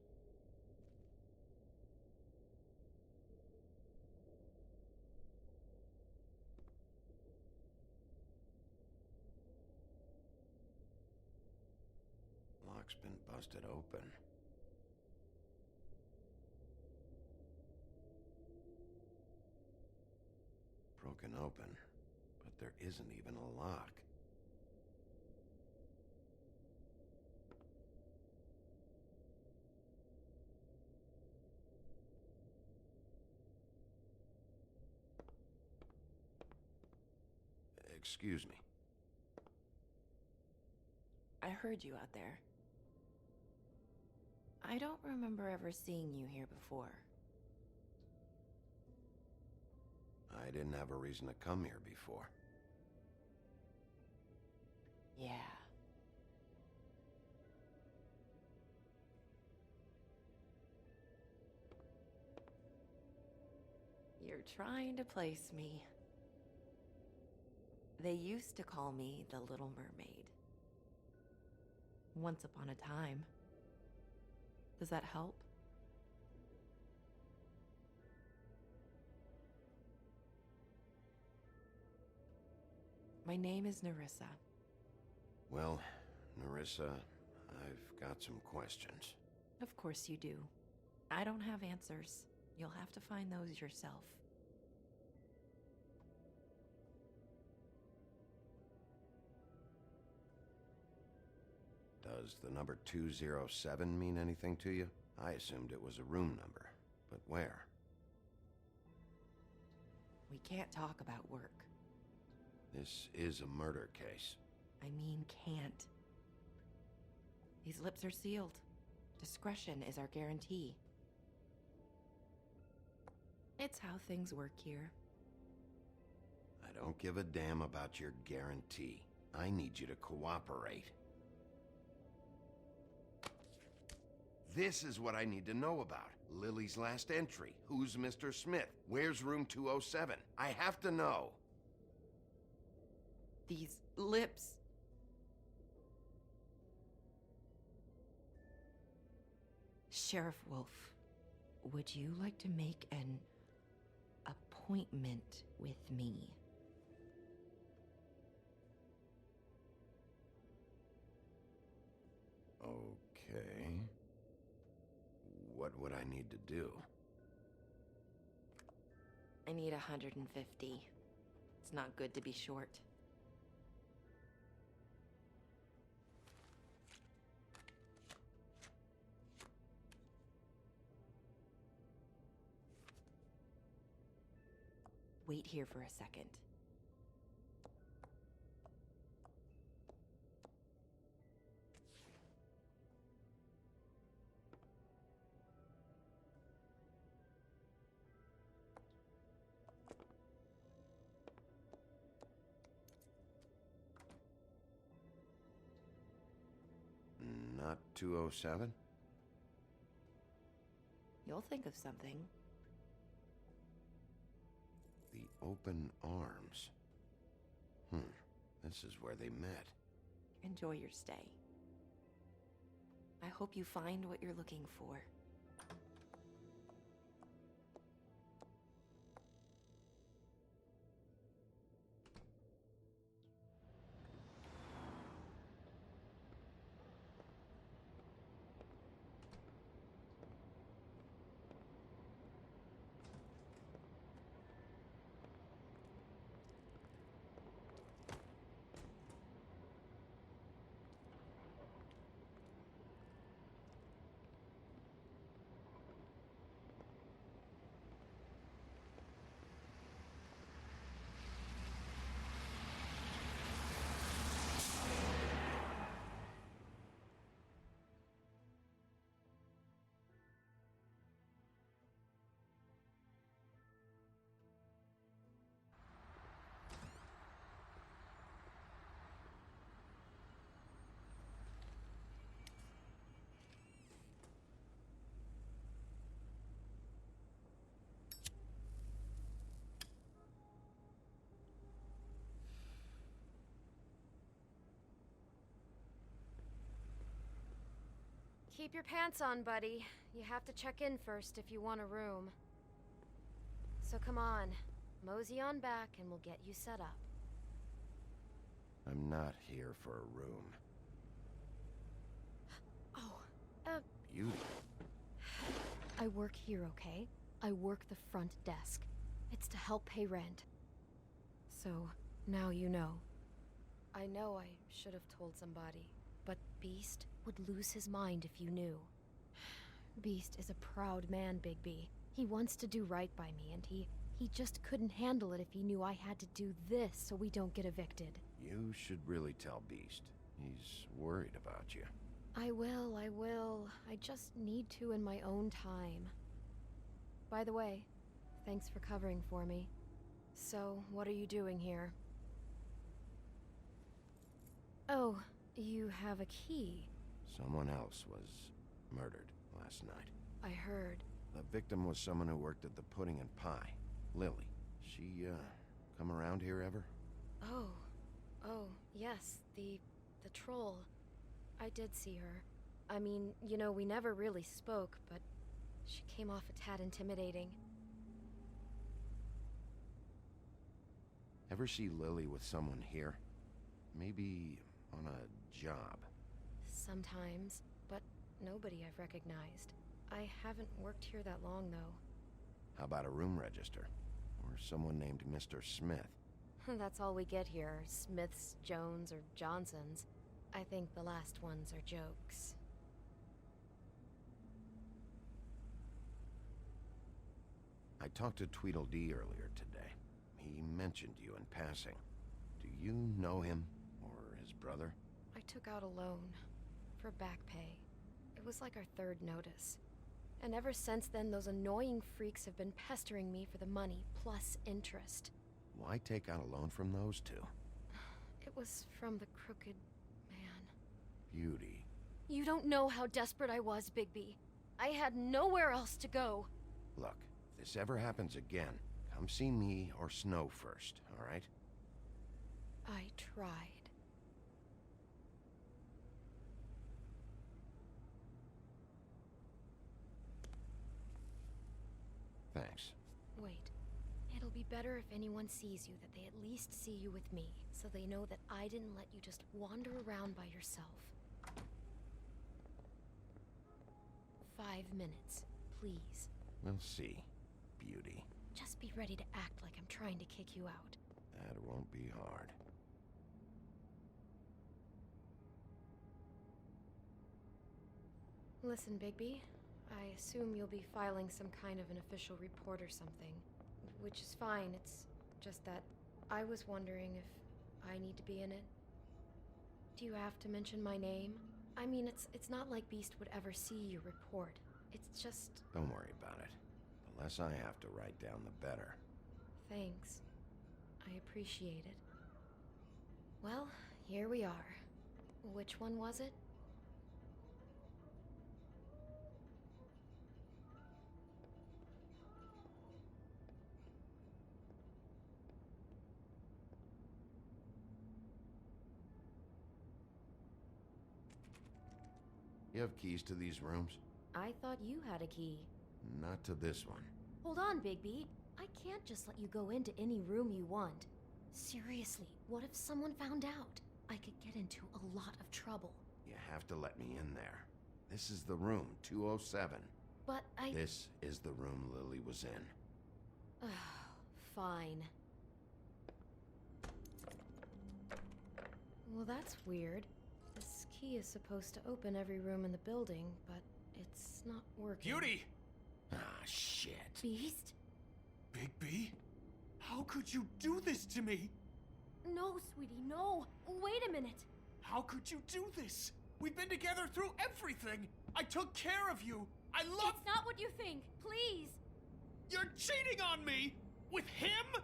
Lock's been busted open. Broken open, but there isn't even a lock. Excuse me. I heard you out there. I don't remember ever seeing you here before. I didn't have a reason to come here before. Yeah. You're trying to place me. They used to call me the Little Mermaid. Once upon a time. Does that help? My name is Nerissa. Well, Nerissa, I've got some questions. Of course you do. I don't have answers. You'll have to find those yourself. Does the number 207 mean anything to you? I assumed it was a room number, but where? We can't talk about work. This is a murder case. I mean, can't. These lips are sealed. Discretion is our guarantee. It's how things work here. I don't give a damn about your guarantee. I need you to cooperate. This is what I need to know about. Lily's last entry. Who's Mr. Smith? Where's room 207? I have to know. These lips. Sheriff Wolf, would you like to make an appointment with me? Okay. What would I need to do? I need 150. It's not good to be short. Wait here for a second. Not 207? You'll think of something. The open arms. This is where they met. Enjoy your stay. I hope you find what you're looking for. Keep your pants on, buddy. You have to check in first if you want a room. So come on, mosey on back and we'll get you set up. I'm not here for a room. Beauty. I work here, okay? I work the front desk. It's to help pay rent. So, now you know. I know I should have told somebody, but Beast would lose his mind if you knew. Beast is a proud man, Bigby. He wants to do right by me, and he just couldn't handle it if he knew I had to do this so we don't get evicted. You should really tell Beast. He's worried about you. I will. I just need to in my own time. By the way, thanks for covering for me. So, what are you doing here? Oh, you have a key. Someone else was murdered last night. I heard. The victim was someone who worked at the Pudding and Pie. Lily. She, come around here ever? Oh, yes, the troll. I did see her. I mean, you know, we never really spoke, but she came off a tad intimidating. Ever see Lily with someone here? Maybe on a job. Sometimes, but nobody I've recognized. I haven't worked here that long, though. How about a room register? Or someone named Mr. Smith? That's all we get here, Smiths, Jones, or Johnsons. I think the last ones are jokes. I talked to Tweedledee earlier today. He mentioned you in passing. Do you know him? Or his brother? I took out a loan. For back pay. It was like our third notice. And ever since then, those annoying freaks have been pestering me for the money, plus interest. Why take out a loan from those two? It was from the crooked man. Beauty. You don't know how desperate I was, Bigby. I had nowhere else to go. Look, if this ever happens again, come see me or Snow first, all right? I tried. Thanks. Wait. It'll be better if anyone sees you that they at least see you with me, so they know that I didn't let you just wander around by yourself. 5 minutes, please. We'll see, Beauty. Just be ready to act like I'm trying to kick you out. That won't be hard. Listen, Bigby. I assume you'll be filing some kind of an official report or something. Which is fine, it's just that I was wondering if I need to be in it. Do you have to mention my name? I mean, it's not like Beast would ever see your report. It's just... Don't worry about it. The less I have to write down, the better. Thanks. I appreciate it. Well, here we are. Which one was it? You have keys to these rooms? I thought you had a key. Not to this one. Hold on, Bigby. I can't just let you go into any room you want. Seriously, what if someone found out? I could get into a lot of trouble. You have to let me in there. This is the room, 207. But This is the room Lily was in. Fine. Well, that's weird. This key is supposed to open every room in the building, but it's not working. Beauty! Ah, shit. Beast? Bigby? How could you do this to me? No, sweetie, no. Wait a minute. How could you do this? We've been together through everything. I took care of you. I love... It's not what you think. Please. You're cheating on me? With him?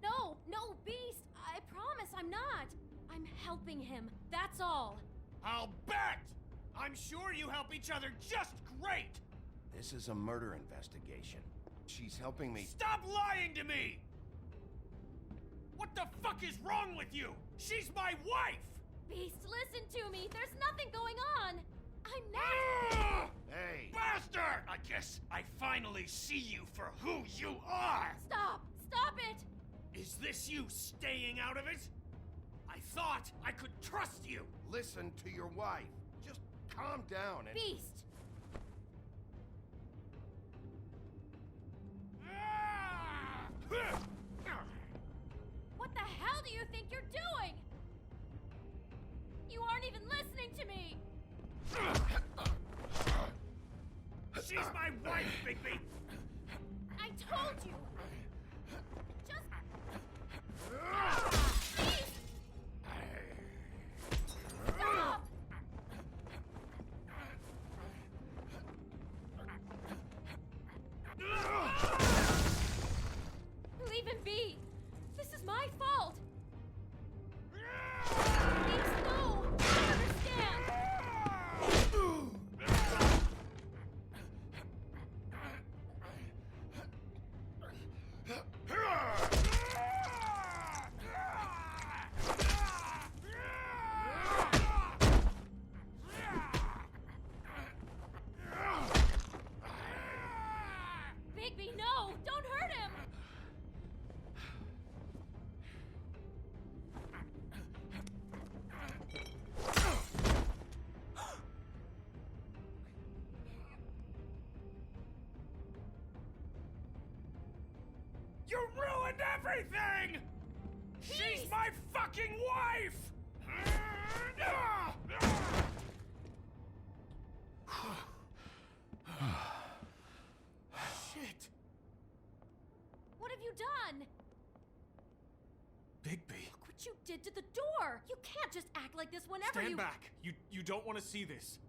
No, Beast. I promise I'm not. I'm helping him. That's all. I'll bet! I'm sure you help each other just great! This is a murder investigation. She's helping me... Stop lying to me! What the fuck is wrong with you? She's my wife! Beast, listen to me. There's nothing going on. I'm not! Hey! Bastard! I guess I finally see you for who you are! Stop! Stop it! Is this you staying out of it? I thought I could trust you! Listen to your wife. Just calm down and... Beast! What the hell do you think you're doing? You aren't even listening to me! She's my wife, Bigby! I told you! Just... Beast! Stop! Leave him be! This is my fault! Beast, no! I understand! Bigby, no! Don't hurt him! You ruined everything! She's my fucking wife! Shit! What have you done? Bigby. Look what you did to the door! You can't just act like this whenever Stand back! You don't want to see this.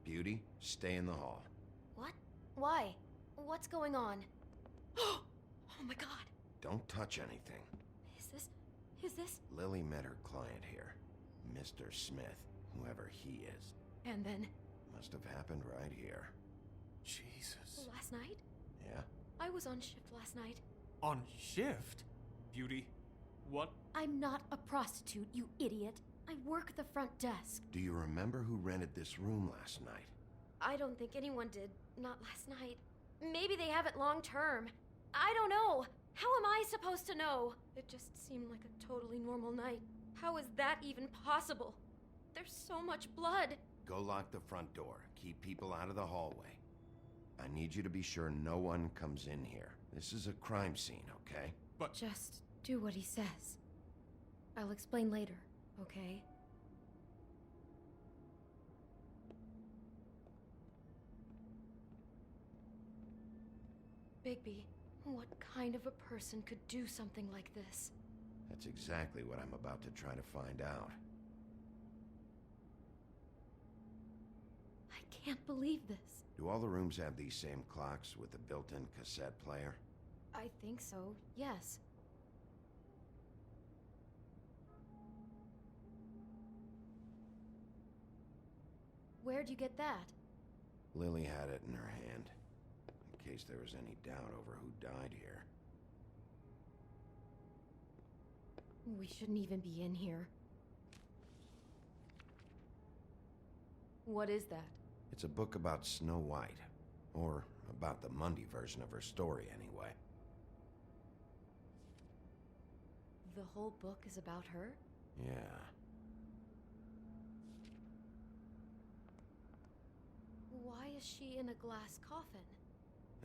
Beauty, stay in the hall. What? Why? What's going on? Oh my god! Don't touch anything. Is this? Lily met her client here, Mr. Smith, whoever he is. And then? Must have happened right here. Jesus. Last night? Yeah? I was on shift last night. On shift? Beauty, what? I'm not a prostitute, you idiot. I work the front desk. Do you remember who rented this room last night? I don't think anyone did. Not last night. Maybe they have it long term. I don't know. How am I supposed to know? It just seemed like a totally normal night. How is that even possible? There's so much blood. Go lock the front door. Keep people out of the hallway. I need you to be sure no one comes in here. This is a crime scene, okay? But... Just do what he says. I'll explain later, okay? Bigby, what kind of a person could do something like this? That's exactly what I'm about to try to find out. I can't believe this. Do all the rooms have these same clocks with the built-in cassette player? I think so, yes. Where'd you get that? Lily had it in her hand, in case there was any doubt over who died here. We shouldn't even be in here. What is that? It's a book about Snow White. Or about the Mundy version of her story, anyway. The whole book is about her? Yeah. Why is she in a glass coffin?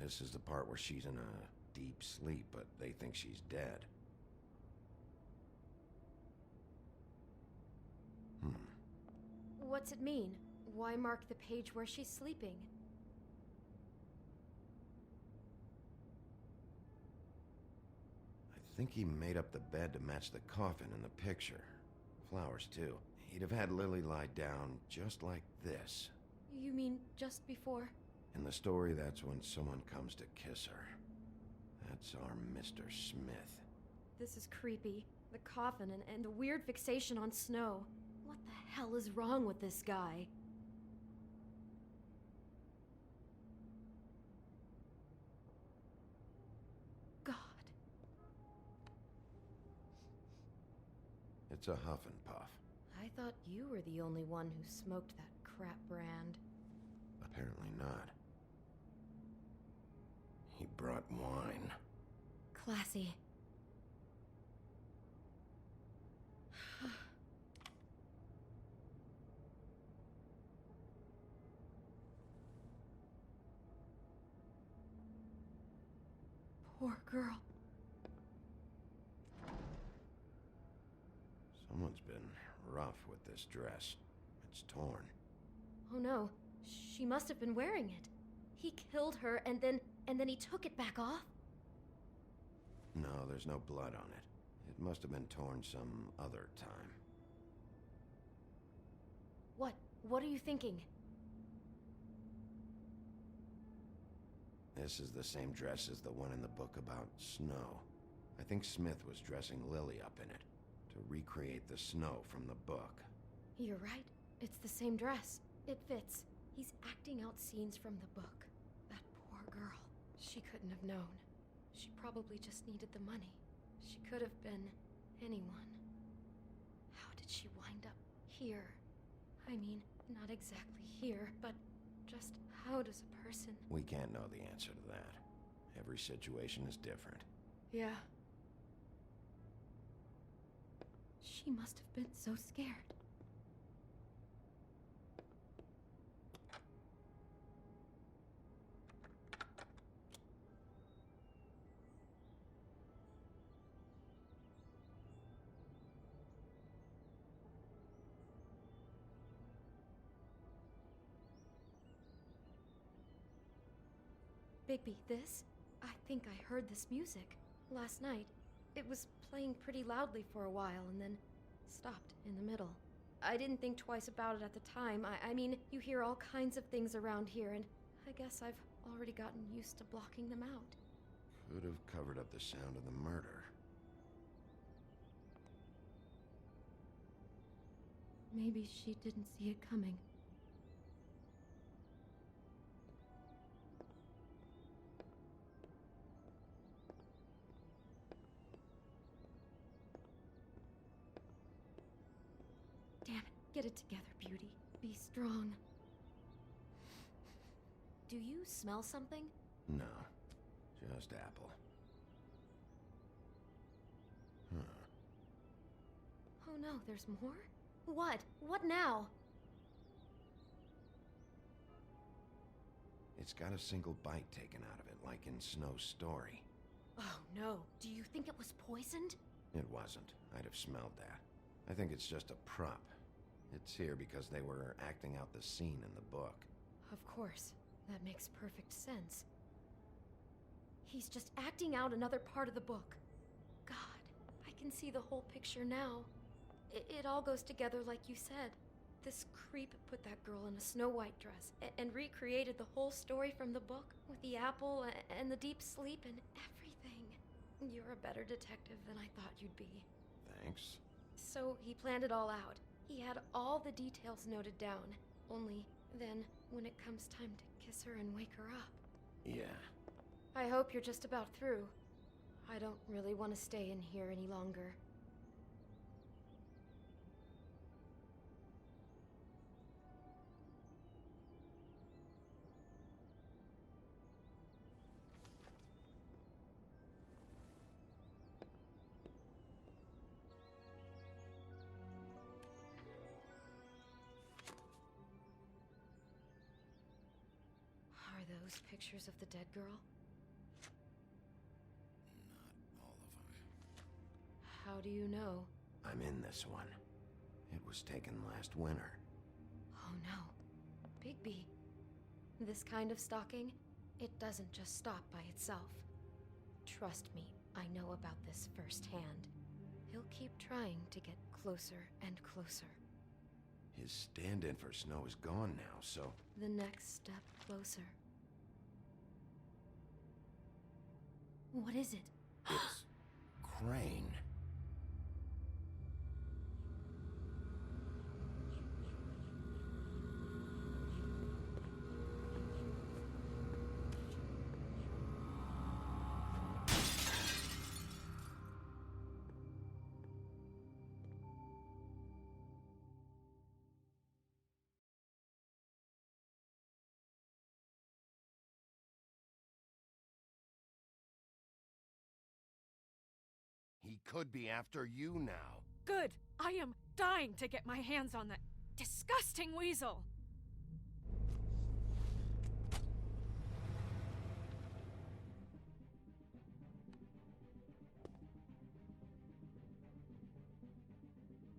This is the part where she's in a deep sleep, but they think she's dead. What's it mean? Why mark the page where she's sleeping? I think he made up the bed to match the coffin in the picture. Flowers, too. He'd have had Lily lie down just like this. You mean just before? In the story, that's when someone comes to kiss her. That's our Mr. Smith. This is creepy. The coffin and the weird fixation on Snow. What the hell is wrong with this guy? God, It's a huff and puff. I thought you were the only one who smoked that crap brand. Apparently not. He brought wine. Classy. Poor girl. Someone's been rough with this dress. It's torn. Oh no, she must have been wearing it. He killed her and then he took it back off? No, there's no blood on it. It must have been torn some other time. What are you thinking? This is the same dress as the one in the book about snow. I think Smith was dressing Lily up in it to recreate the snow from the book. You're right. It's the same dress. It fits. He's acting out scenes from the book. That poor girl. She couldn't have known. She probably just needed the money. She could have been anyone. How did she wind up here? I mean, not exactly here, but just how does a person... We can't know the answer to that. Every situation is different. Yeah. She must have been so scared. Bigby, this? I think I heard this music last night. It was playing pretty loudly for a while and then stopped in the middle. I didn't think twice about it at the time. I mean, you hear all kinds of things around here, and I guess I've already gotten used to blocking them out. Could have covered up the sound of the murder. Maybe she didn't see it coming. Damn it, get it together, Beauty. Be strong. Do you smell something? No, just apple. Huh. Oh no, there's more? What? What now? It's got a single bite taken out of it, like in Snow's story. Oh no, do you think it was poisoned? It wasn't. I'd have smelled that. I think it's just a prop. It's here because they were acting out the scene in the book. Of course. That makes perfect sense. He's just acting out another part of the book. God, I can see the whole picture now. It all goes together like you said. This creep put that girl in a Snow White dress and recreated the whole story from the book with the apple and the deep sleep and everything. You're a better detective than I thought you'd be. Thanks. So he planned it all out. He had all the details noted down. Only then, when it comes time to kiss her and wake her up. Yeah. I hope you're just about through. I don't really want to stay in here any longer. Are those pictures of the dead girl? Not all of them. How do you know? I'm in this one. It was taken last winter. Oh no. Bigby. This kind of stalking, it doesn't just stop by itself. Trust me, I know about this firsthand. He'll keep trying to get closer and closer. His stand-in for Snow is gone now, so... The next step closer. What is it? It's... Crane. could be after you now. Good. I am dying to get my hands on that disgusting weasel.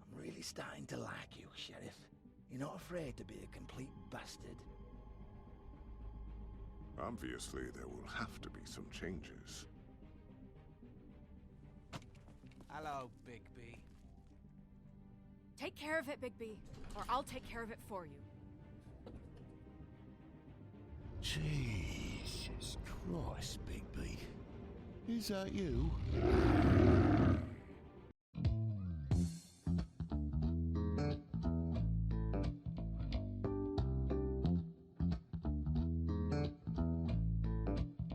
I'm really starting to like you, Sheriff. You're not afraid to be a complete bastard. Obviously, there will have to be some changes. Hello, Bigby. Take care of it, Bigby, or I'll take care of it for you. Jesus Christ, Bigby. Is that you?